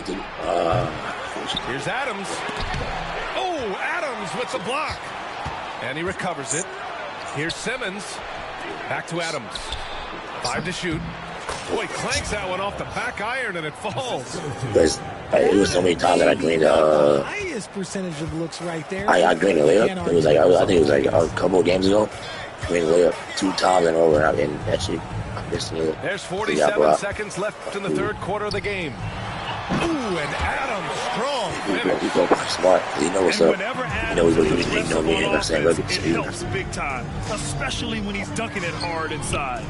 [SPEAKER 9] Here's Adams. Oh, Adams with the block. And he recovers it. Here's Simmons. Back to Adams. 5 to shoot. Boy, clanks that one off the back iron and it falls.
[SPEAKER 1] It was so many times that I greened
[SPEAKER 11] highest percentage of looks right there.
[SPEAKER 1] I greened a layup. It was like I think it was like a couple of games ago. Greened a layup 2 times and over, and that shit.
[SPEAKER 9] There's 47 seconds left in the third quarter of the game. Ooh, and Adams strong finish.
[SPEAKER 1] He go smart. He know what's up. You know he know me. And I'm saying, look,
[SPEAKER 10] it helps big time, especially when he's dunking it hard inside.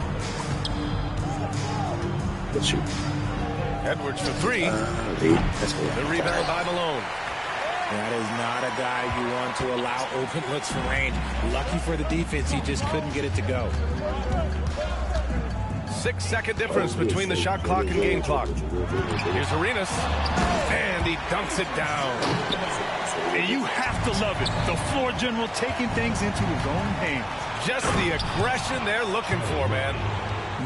[SPEAKER 1] Good shoot.
[SPEAKER 9] Edwards for 3. The rebound by Malone.
[SPEAKER 11] That is not a guy you want to allow open looks from range. Lucky for the defense, he just couldn't get it to go.
[SPEAKER 9] 6-second difference between the shot clock and game clock. Here's Arenas. And he dunks it down.
[SPEAKER 10] And you have to love it. The floor general taking things into his own hands.
[SPEAKER 9] Just the aggression they're looking for, man.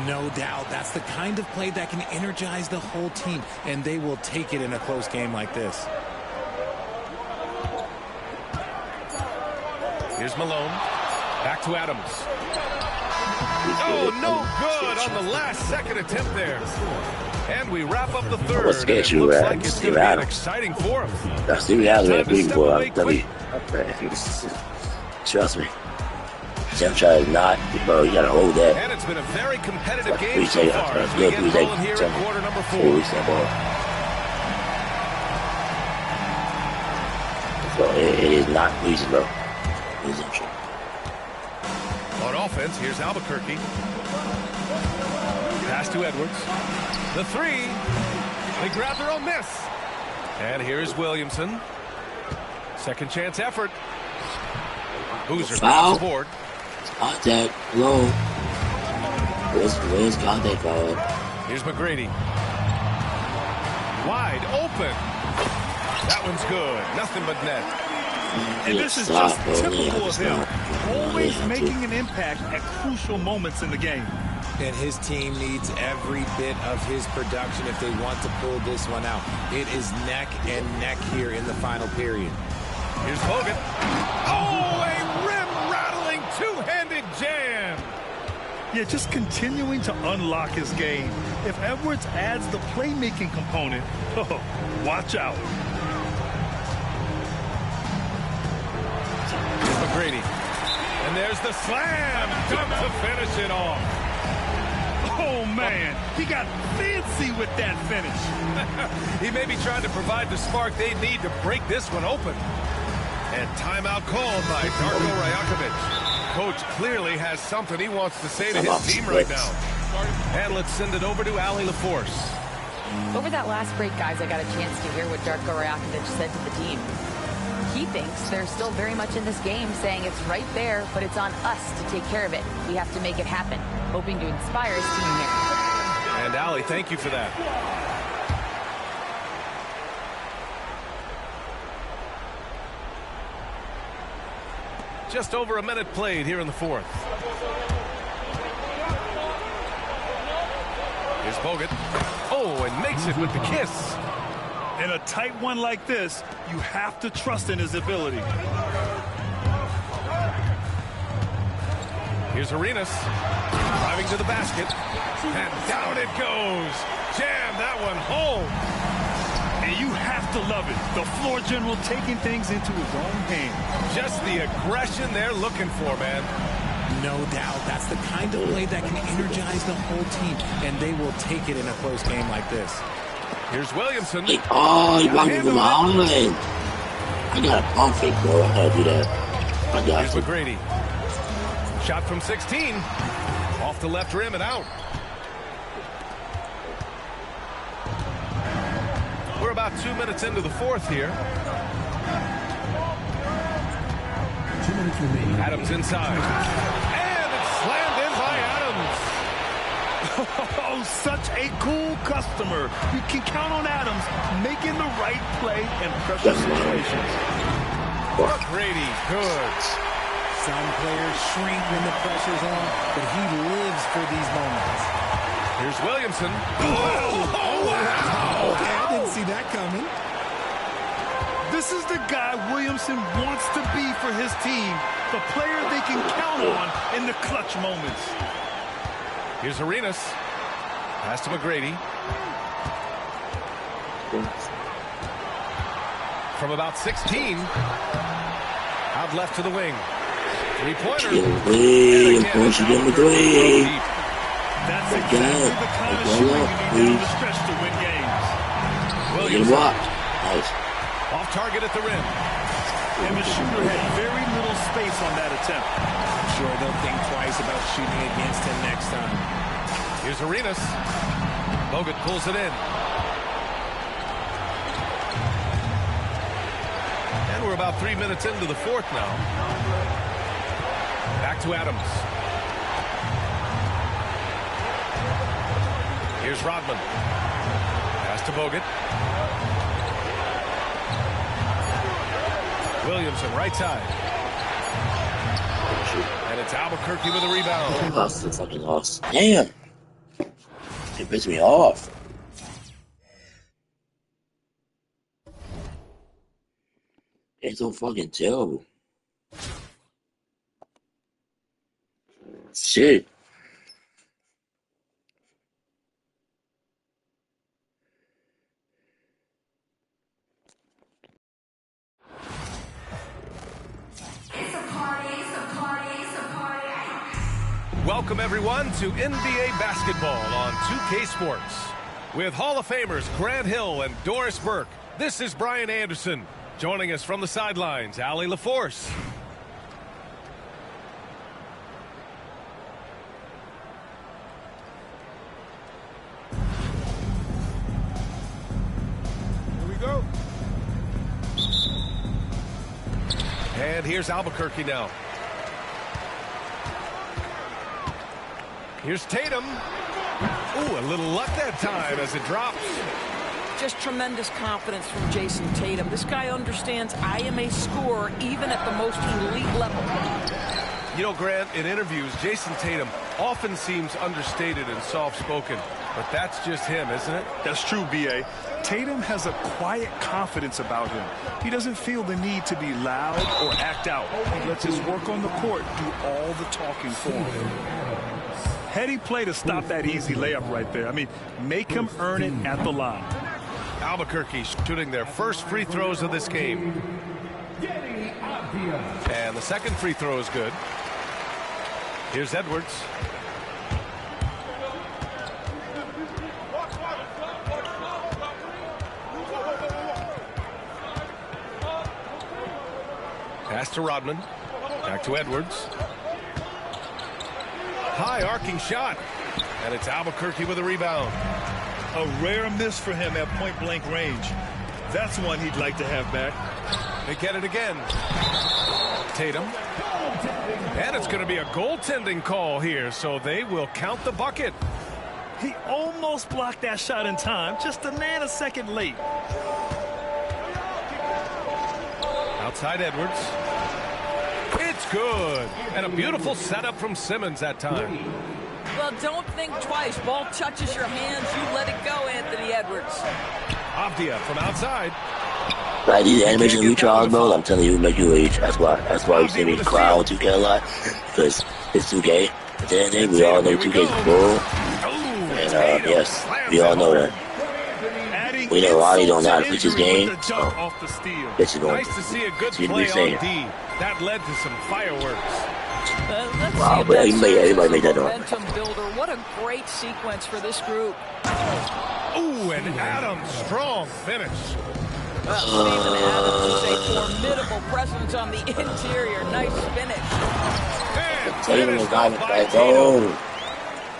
[SPEAKER 11] No doubt. That's the kind of play that can energize the whole team, and they will take it in a close game like this.
[SPEAKER 9] Here's Malone. Back to Adams. Oh, no good on the last-second attempt there. And we wrap up the third.
[SPEAKER 1] What's
[SPEAKER 9] It looks like it's going to be an exciting fourth.
[SPEAKER 1] That's Stevie Adams man, please, boy. I'm telling you. Trust me. I'm trying to not, bro. You gotta hold that.
[SPEAKER 9] And it's been a very competitive game so far. As we get rolling here in quarter number 4.
[SPEAKER 1] So it is not easy, bro.
[SPEAKER 9] On offense, here's Albuquerque. Pass to Edwards. The 3. They grab their own miss. And here's Williamson. Second chance effort. Boozer grabs the board.
[SPEAKER 1] Contact. Hello. Where's contact card?
[SPEAKER 9] Here's McGrady. Wide open. That one's good. Nothing but net.
[SPEAKER 10] And this is just typical of him. Always making an impact at crucial moments in the game.
[SPEAKER 11] And his team needs every bit of his production if they want to pull this one out. It is neck and neck here in the final period.
[SPEAKER 9] Here's Hogan. Oh, a rim-rattling two-handed jam.
[SPEAKER 10] Yeah, just continuing to unlock his game. If Edwards adds the playmaking component, oh, watch out.
[SPEAKER 9] Here's McGrady. And there's the slam dunk to finish it off.
[SPEAKER 10] Oh, man, he got fancy with that finish.
[SPEAKER 9] He may be trying to provide the spark they need to break this one open. And timeout called by Darko Rajakovic. Coach clearly has something he wants to say to his team right now. And let's send it over to Allie LaForce.
[SPEAKER 12] Over that last break, guys, I got a chance to hear what Darko Rajakovic said to the team. He thinks they're still very much in this game, saying it's right there, but it's on us to take care of it. We have to make it happen. Hoping to inspire his team here.
[SPEAKER 9] And Allie, thank you for that. Just over a minute played here in the fourth. Here's Bogut. Oh, and makes it with the kiss.
[SPEAKER 10] In a tight one like this, you have to trust in his ability.
[SPEAKER 9] Here's Arenas. Driving to the basket. And down it goes. Jam that one home.
[SPEAKER 10] And you have to love it. The floor general taking things into his own hands.
[SPEAKER 9] Just the aggression they're looking for, man.
[SPEAKER 11] No doubt. That's the kind of play that can energize the whole team, and they will take it in a close game like this.
[SPEAKER 9] Here's Williamson.
[SPEAKER 1] Oh, you walked into my own lane. I got a pump fake, bro. I gotta do that.
[SPEAKER 9] Here's McGrady. Shot from 16. Off the left rim and out. We're about 2 minutes into the fourth here.
[SPEAKER 6] 2 minutes remaining.
[SPEAKER 9] Adams inside. And it's slammed in by Adams.
[SPEAKER 10] Oh, such a cool customer. You can count on Adams making the right play in pressure situations.
[SPEAKER 9] Brady, good.
[SPEAKER 11] Some players shrink when the pressure's on, but he lives for these moments.
[SPEAKER 9] Here's Williamson.
[SPEAKER 11] Oh, wow. Okay, I didn't see that coming.
[SPEAKER 10] This is the guy Williamson wants to be for his team. The player they can count on in the clutch moments.
[SPEAKER 9] Here's Arenas. Pass to McGrady. From about 16. Out left to the wing. Three-pointer.
[SPEAKER 1] That's
[SPEAKER 10] exactly the kind of shooting you need down the stretch to win games.
[SPEAKER 9] Williams.
[SPEAKER 1] Nice.
[SPEAKER 9] Off target at the rim.
[SPEAKER 10] And the shooter had very little space on that attempt.
[SPEAKER 11] I'm sure they'll think twice about shooting against him next time.
[SPEAKER 9] Here's Arenas. Bogut pulls it in. And we're about 3 minutes into the fourth now. Back to Adams. Here's Rodman. Pass to Bogut. Williamson, right side. And it's Albuquerque with a rebound.
[SPEAKER 1] Lost the fucking loss. Damn. It pissed me off. It's so fucking terrible. Shit.
[SPEAKER 9] Welcome, everyone, to NBA basketball on 2K Sports. With Hall of Famers Grant Hill and Doris Burke, this is Brian Anderson. Joining us from the sidelines, Allie LaForce.
[SPEAKER 3] Here we go.
[SPEAKER 9] And here's Albuquerque now. Here's Tatum. Ooh, a little luck that time as it drops.
[SPEAKER 8] Just tremendous confidence from Jason Tatum. This guy understands I am a scorer even at the most elite level.
[SPEAKER 9] You know, Grant, in interviews, Jason Tatum often seems understated and soft-spoken, but that's just him, isn't it?
[SPEAKER 10] That's true, B.A. Tatum has a quiet confidence about him. He doesn't feel the need to be loud or act out. He lets his work on the court do all the talking for him. Heady play to stop that easy layup right there. I mean, make him earn it at the line.
[SPEAKER 9] Albuquerque shooting their first free throws of this game. And the second free throw is good. Here's Edwards. Pass to Rodman. Back to Edwards. High arcing shot. And it's Albuquerque with a rebound.
[SPEAKER 10] A rare miss for him at point-blank range. That's one he'd like to have back.
[SPEAKER 9] They get it again. Tatum. And it's going to be a goaltending call here, so they will count the bucket.
[SPEAKER 10] He almost blocked that shot in time, just a nanosecond late.
[SPEAKER 9] Outside Edwards. It's good. And a beautiful setup from Simmons that time.
[SPEAKER 8] Well, don't think twice. Ball touches your hands, you let it go, Anthony Edwards.
[SPEAKER 9] Avdia from outside.
[SPEAKER 1] Like these animation retrials, bro, I'm telling you, make you age. That's why you see me cry on 2K a lot. Because it's 2K. At the end of the day, we all know 2K is bull. And yes, we all know that. We know Ronnie don't know how to fix his game. So, this is going
[SPEAKER 9] nice to see a good play on D. That led to some fireworks.
[SPEAKER 1] Wow, but everybody made that up.
[SPEAKER 8] Momentum builder. What a great sequence for this group.
[SPEAKER 9] Ooh, and Adams, strong finish.
[SPEAKER 8] Steven Adams is a formidable presence on the interior. Nice finish.
[SPEAKER 1] Tatum is not back home.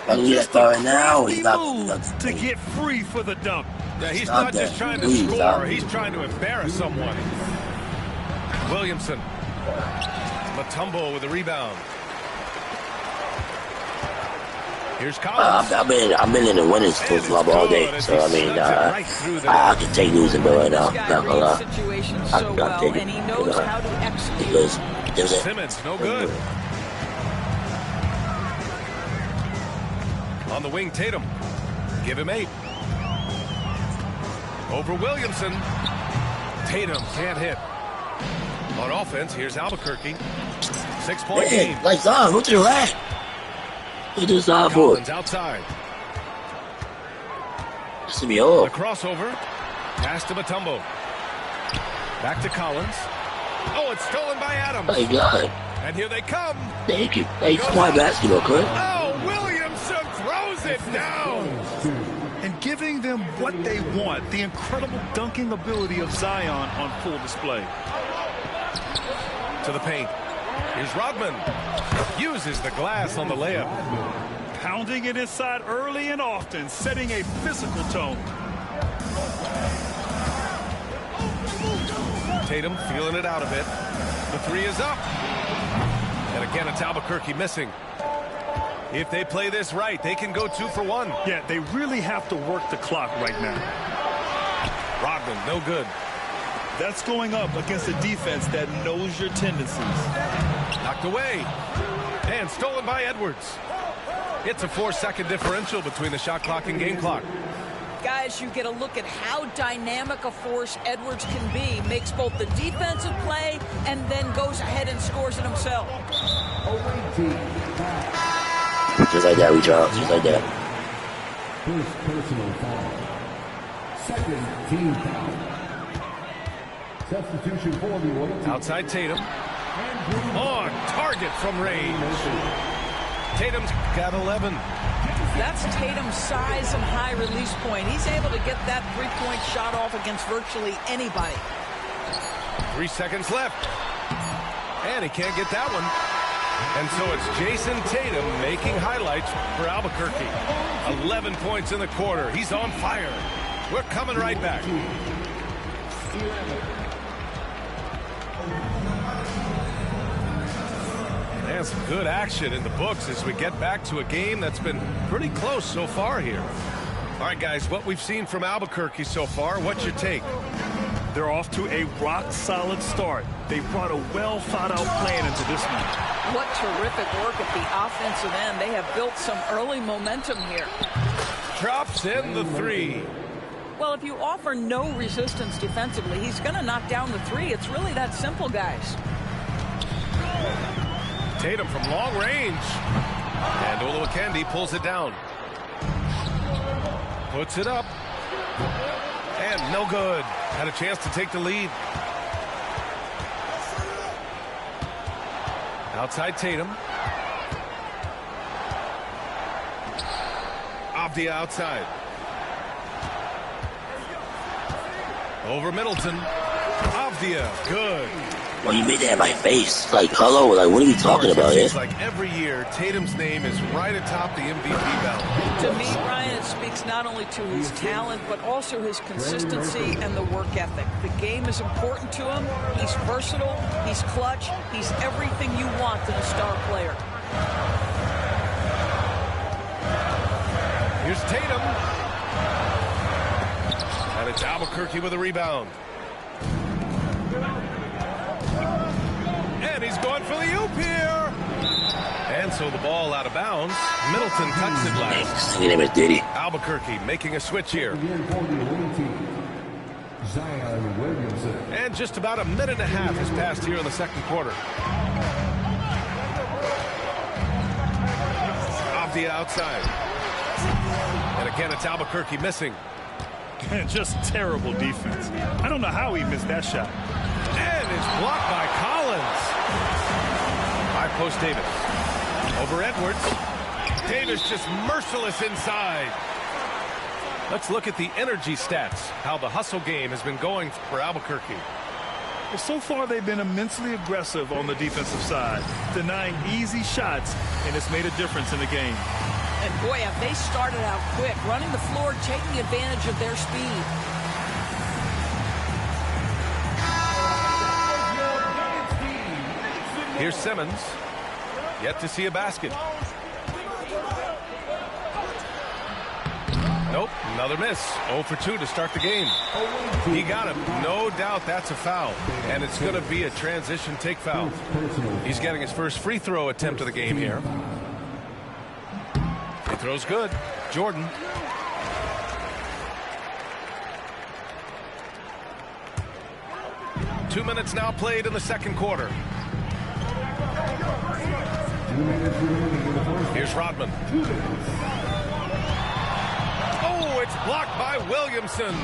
[SPEAKER 1] But he's starting now. He's not
[SPEAKER 10] to get free for the dunk.
[SPEAKER 9] Yeah, he's not just trying to score. He's trying to embarrass someone. Williamson. Mutombo with a rebound. Here's Collins.
[SPEAKER 1] I've been in the winners club all day, so I mean, I can take losing though right now. Not gonna lie, I can take it because there's a
[SPEAKER 9] Simmons, no good. On the wing, Tatum. Give him 8. Over Williamson. Tatum can't hit. On offense, here's Albuquerque. 6-point game.
[SPEAKER 1] Like Zion, who to the right? Who to the side for it?
[SPEAKER 9] Outside.
[SPEAKER 1] This is me off.
[SPEAKER 9] The crossover. Pass to Mutombo. Back to Collins. Oh, it's stolen by Adams.
[SPEAKER 1] My God.
[SPEAKER 9] And here they come.
[SPEAKER 1] Thank you. Hey, smart basketball, correct?
[SPEAKER 9] Oh, Williamson throws it down.
[SPEAKER 10] And giving them what they want, the incredible dunking ability of Zion on full display.
[SPEAKER 9] To the paint. Here's Rodman. Uses the glass on the layup.
[SPEAKER 10] Pounding it inside early and often, setting a physical tone.
[SPEAKER 9] Tatum feeling it out a bit. The 3 is up. And again, it's Albuquerque missing. If they play this right, they can go 2 for 1.
[SPEAKER 10] Yeah, they really have to work the clock right now.
[SPEAKER 9] Rodman, no good.
[SPEAKER 10] That's going up against a defense that knows your tendencies.
[SPEAKER 9] Knocked away. And stolen by Edwards. It's a 4-second differential between the shot clock and game clock.
[SPEAKER 8] Guys, you get a look at how dynamic a force Edwards can be. Makes both the defensive play and then goes ahead and scores it himself.
[SPEAKER 1] Just like that, we drop. Just like that.
[SPEAKER 6] First personal foul. Second team foul. Substitution for the other team.
[SPEAKER 9] Outside Tatum. On target from range. Tatum's got 11.
[SPEAKER 8] That's Tatum's size and high release point. He's able to get that three-point shot off against virtually anybody.
[SPEAKER 9] 3 seconds left. And he can't get that one. And so it's Jason Tatum making highlights for Albuquerque. 11 points in the quarter. He's on fire. We're coming right back. There's some good action in the books as we get back to a game that's been pretty close so far here. All right, guys, what we've seen from Albuquerque so far, what's your take?
[SPEAKER 10] They're off to a rock-solid start. They brought a well-thought-out plan into this one.
[SPEAKER 8] What terrific work at the offensive end. They have built some early momentum here.
[SPEAKER 9] Drops in the three.
[SPEAKER 8] Well, if you offer no resistance defensively, he's going to knock down the three. It's really that simple, guys.
[SPEAKER 9] Tatum from long range. And Oluwakendi pulls it down. Puts it up. And no good. Had a chance to take the lead. Outside Tatum. Avdia outside. Over Middleton. Avdia, good.
[SPEAKER 1] Well, you made that in my face. Like, hello, like, what are we talking about here?
[SPEAKER 9] It seems like every year, Tatum's name is right atop the MVP ballot.
[SPEAKER 8] To me, Ryan, it speaks not only to his talent, but also his consistency and the work ethic. The game is important to him. He's versatile. He's clutch. He's everything you want in a star player.
[SPEAKER 9] Here's Tatum. And it's Albuquerque with a rebound. And he's going for the oop here. And so the ball out of bounds. Middleton cuts it last.
[SPEAKER 1] His name is Diddy.
[SPEAKER 9] Albuquerque making a switch here. And just about a minute and a half has passed here in the second quarter. Avdia outside. And again, it's Albuquerque missing.
[SPEAKER 10] Just terrible defense. I don't know how he missed that shot.
[SPEAKER 9] And it's blocked by Collins. High post Davis. Over Edwards. Davis just merciless inside. Let's look at the energy stats. How the hustle game has been going for Albuquerque.
[SPEAKER 10] Well, so far they've been immensely aggressive on the defensive side, denying easy shots, and it's made a difference in the game.
[SPEAKER 8] And boy, have they started out quick, running the floor, taking advantage of their speed.
[SPEAKER 9] Here's Simmons. Yet to see a basket. Nope, another miss. 0 for 2 to start the game. He got him. No doubt that's a foul. And it's going to be a transition take foul. He's getting his first free throw attempt of the game here. He throws good. Jordan. Two minutes now played in the second quarter. Here's Rodman. Oh, it's blocked by Williamson.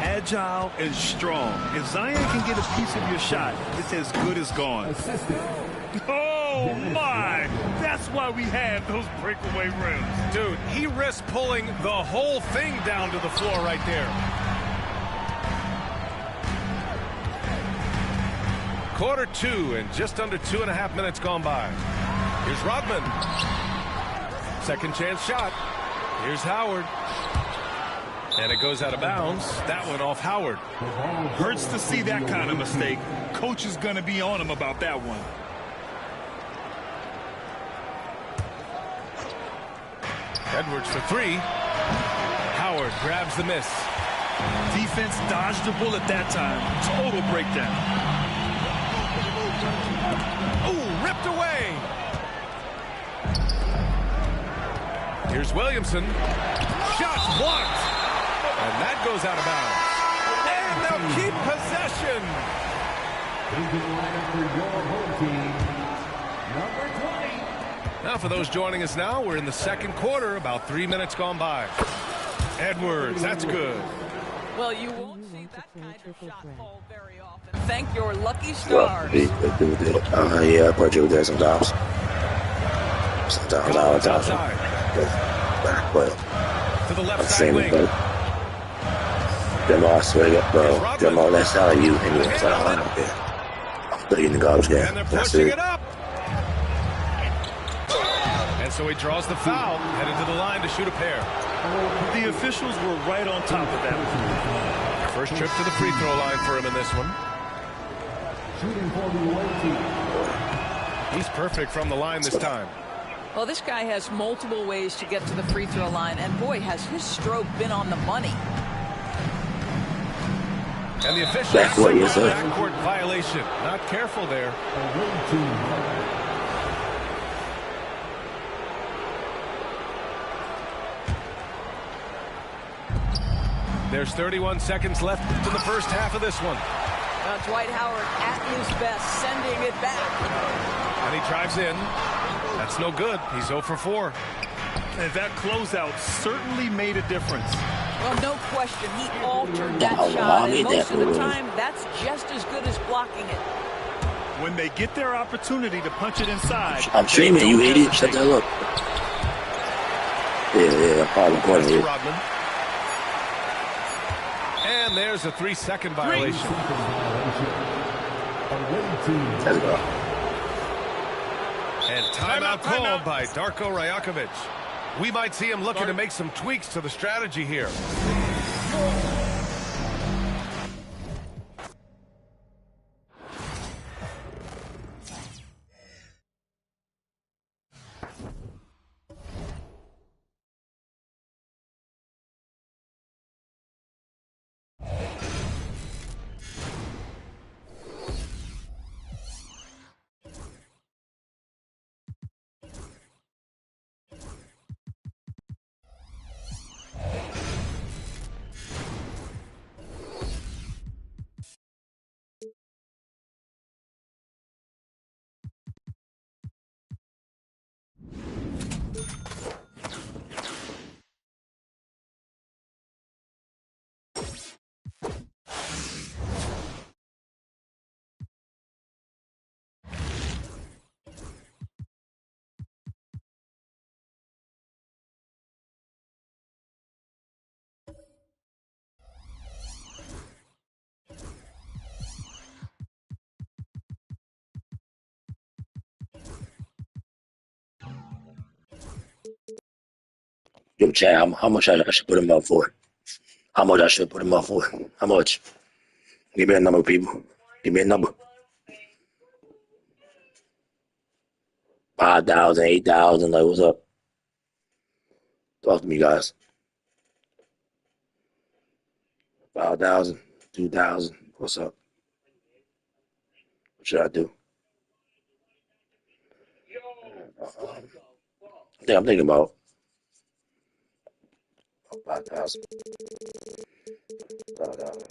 [SPEAKER 10] Agile and strong. If Zion can get a piece of your shot, it's as good as gone. Oh, my. That's why we have those breakaway rims.
[SPEAKER 9] Dude, he risked pulling the whole thing down to the floor right there. Quarter two and just under 2.5 minutes gone by. Here's Rodman. Second chance shot. Here's Howard. And it goes out of bounds. That one off Howard.
[SPEAKER 10] Hurts to see that kind of mistake. Coach is going to be on him about that one.
[SPEAKER 9] Edwards for three. Howard grabs the miss.
[SPEAKER 10] Defense dodged the bullet that time. Total breakdown.
[SPEAKER 9] Oh, ripped away. Here's Williamson. Shots blocked. And that goes out of bounds. And they'll keep possession. Now for those joining us now, we're in the second quarter, about 3 minutes gone by. Edwards, that's good.
[SPEAKER 8] Well, you won't see that kind of shot fall very often. Thank your lucky stars.
[SPEAKER 1] Yeah, I put you there sometimes. Sometimes, all the time. But
[SPEAKER 9] to the left
[SPEAKER 1] I'm
[SPEAKER 9] side
[SPEAKER 1] saying
[SPEAKER 9] wing.
[SPEAKER 1] it, Jamal, I swear to God, bro. Jamal, that's how you anyway. So I don't care. I'm putting in the garbage game.
[SPEAKER 9] And they're
[SPEAKER 1] That's
[SPEAKER 9] pushing
[SPEAKER 1] it.
[SPEAKER 9] it up. And so he draws the foul, headed to the line to shoot a pair.
[SPEAKER 10] The officials were right on top of that.
[SPEAKER 9] First trip to the free throw line for him in this one. He's perfect from the line this time.
[SPEAKER 8] Well, this guy has multiple ways to get to the free throw line, and boy, has his stroke been on the money.
[SPEAKER 9] And the official
[SPEAKER 1] Backcourt, yes, sir.
[SPEAKER 9] backcourt violation. Not careful there. There's 31 seconds left in the first half of this one.
[SPEAKER 8] Dwight Howard at his best, sending it back.
[SPEAKER 9] And he drives in. That's no good. He's 0 for 4.
[SPEAKER 10] And that closeout certainly made a difference.
[SPEAKER 8] Well, no question. He altered that shot, and most of the time, that's just as good as blocking it.
[SPEAKER 10] When they get their opportunity to punch it inside.
[SPEAKER 1] I'm streaming, you idiot. Shut that up. Yeah, I'm probably recording it.
[SPEAKER 9] Rodman. And there's a 3-second violation.
[SPEAKER 1] Let's go.
[SPEAKER 9] And timeout called by Darko Rajakovic. We might see him looking to make some tweaks to the strategy here.
[SPEAKER 1] Yo, Chad, how much I should put him up for? How much I should put him up for? How much? Give me a number, people. Give me a number. 5,000, 8,000. Like, what's up? Talk to me, guys. 5,000, 2,000. What's up? What should I do? I'm thinking about 5,000. 5,000.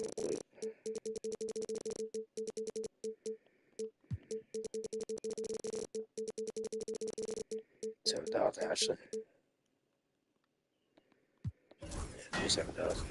[SPEAKER 1] 7,000 actually. 7,000.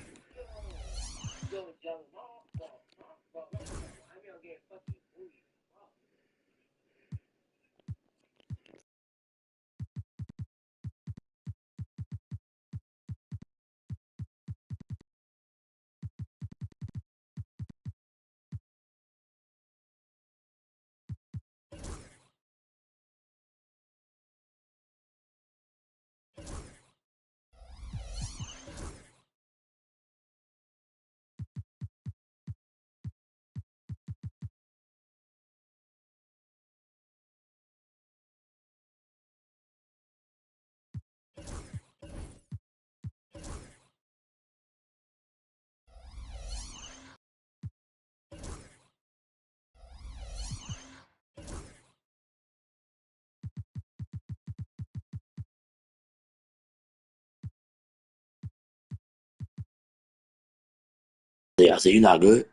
[SPEAKER 1] said, you're not good.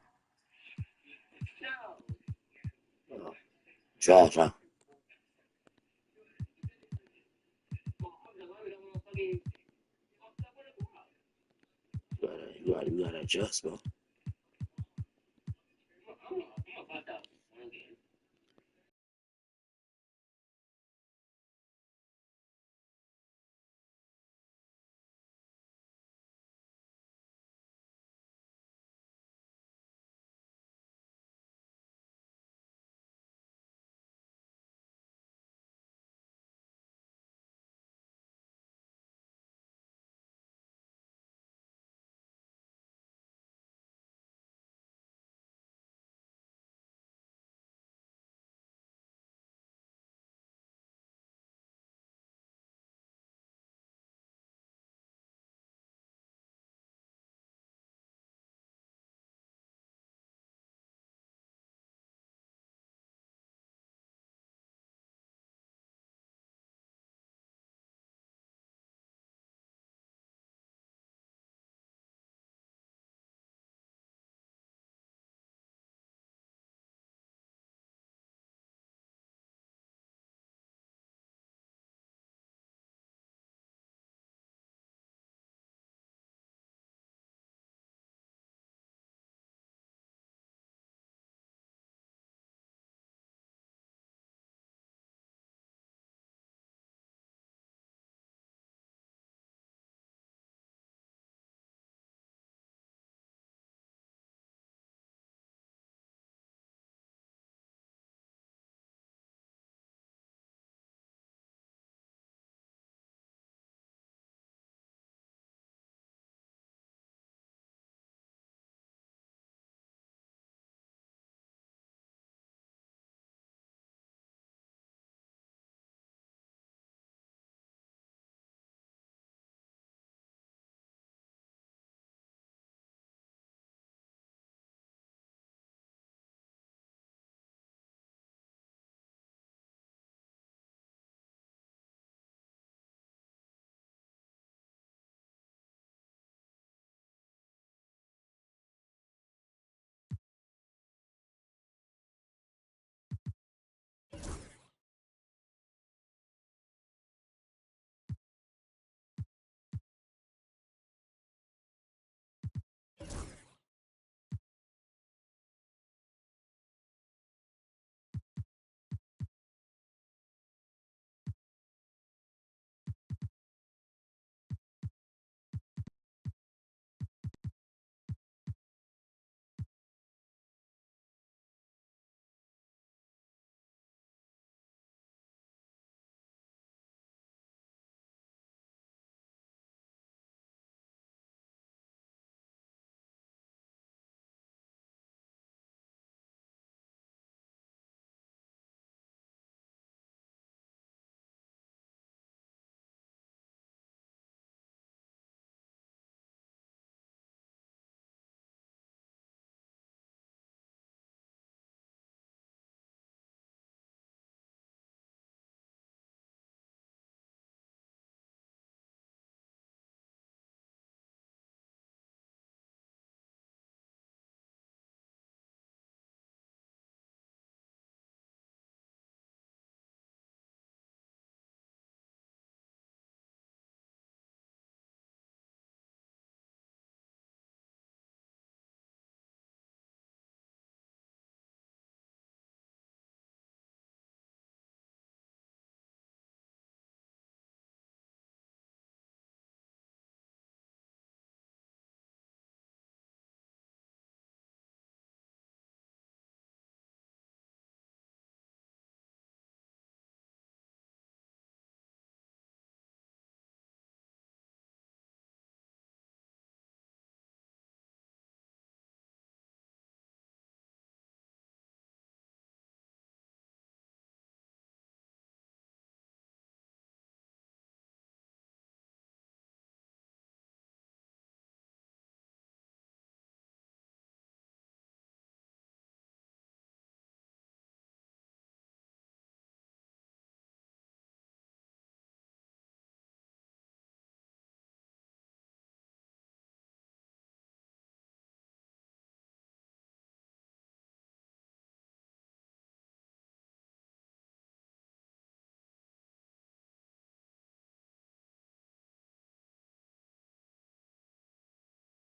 [SPEAKER 1] Trash, huh? You gotta adjust, bro.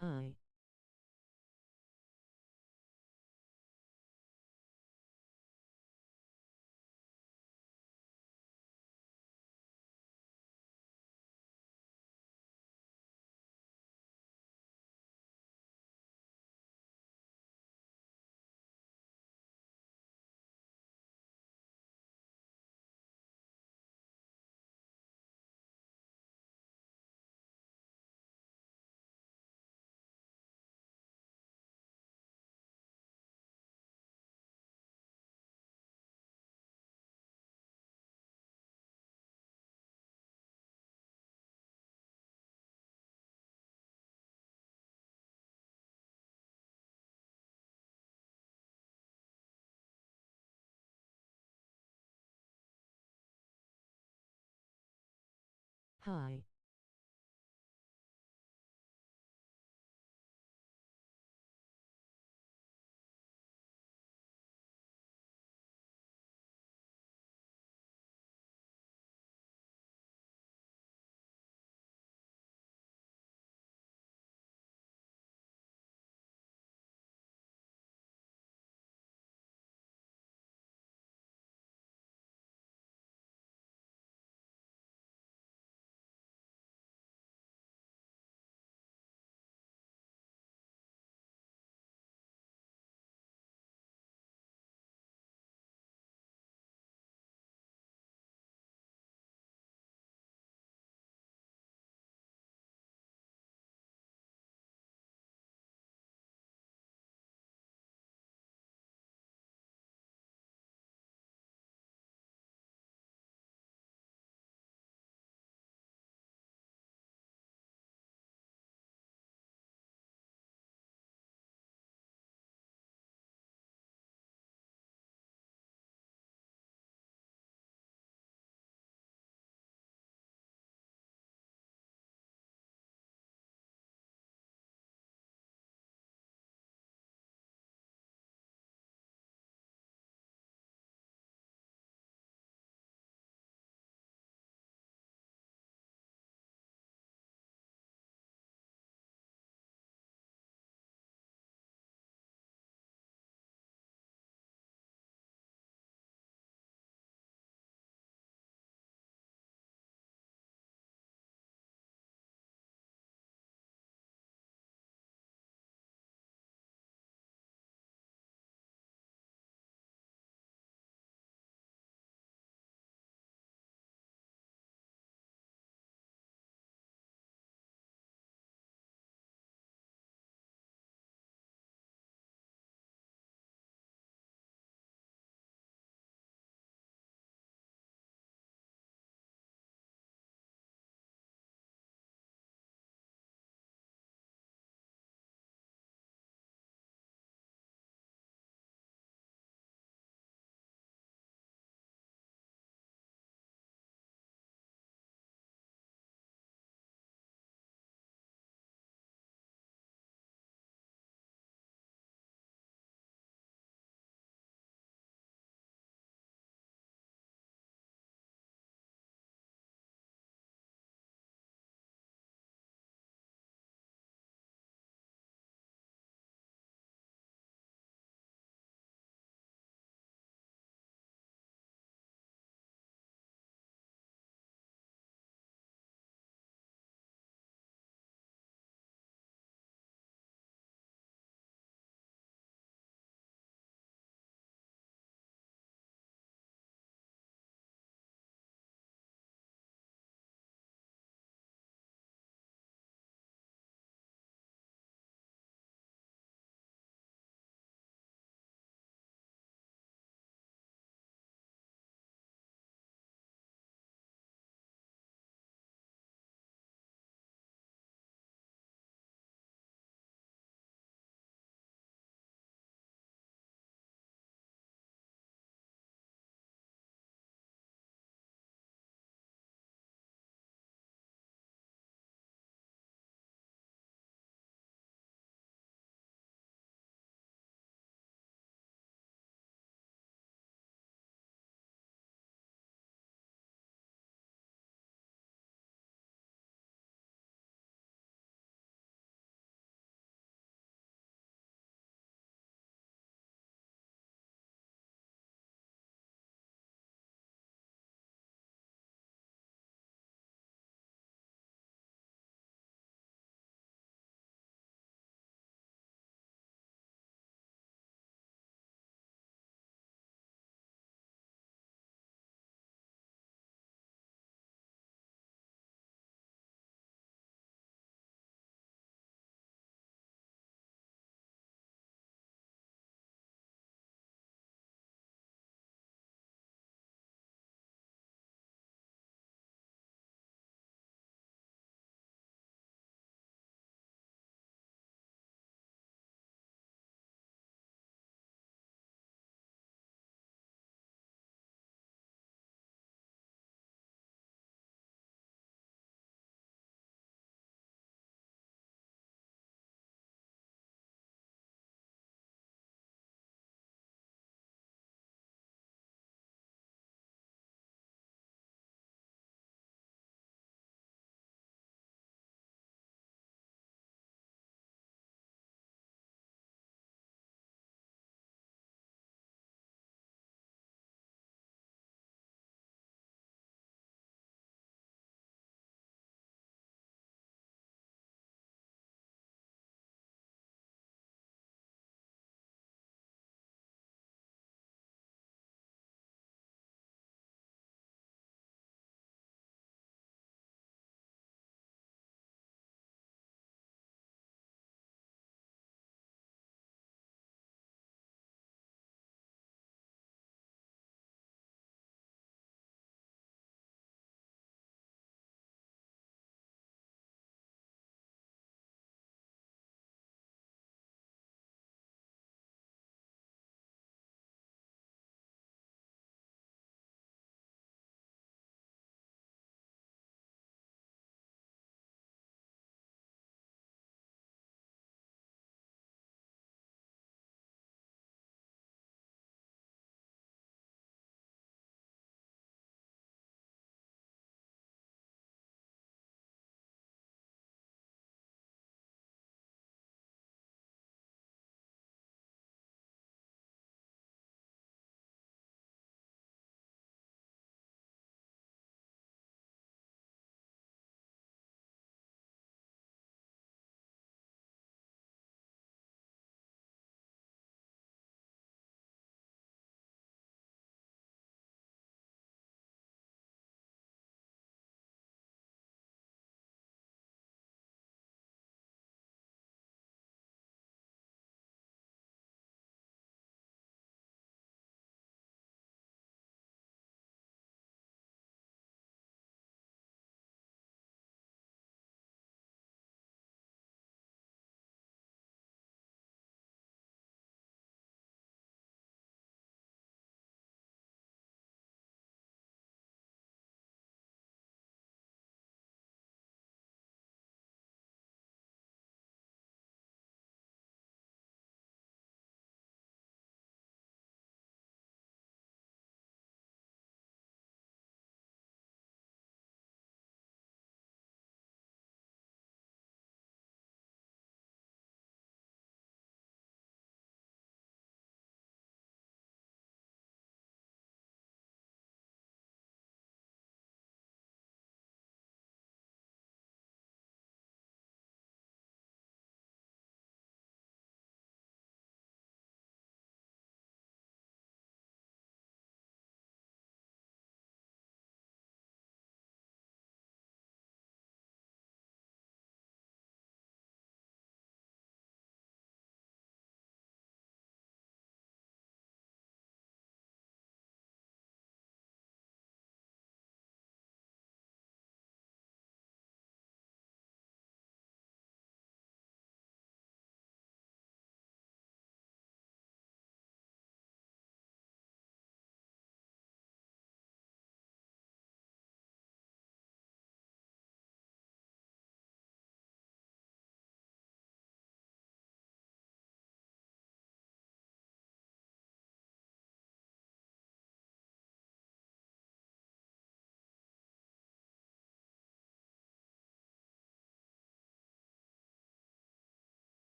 [SPEAKER 13] Hi. Hi.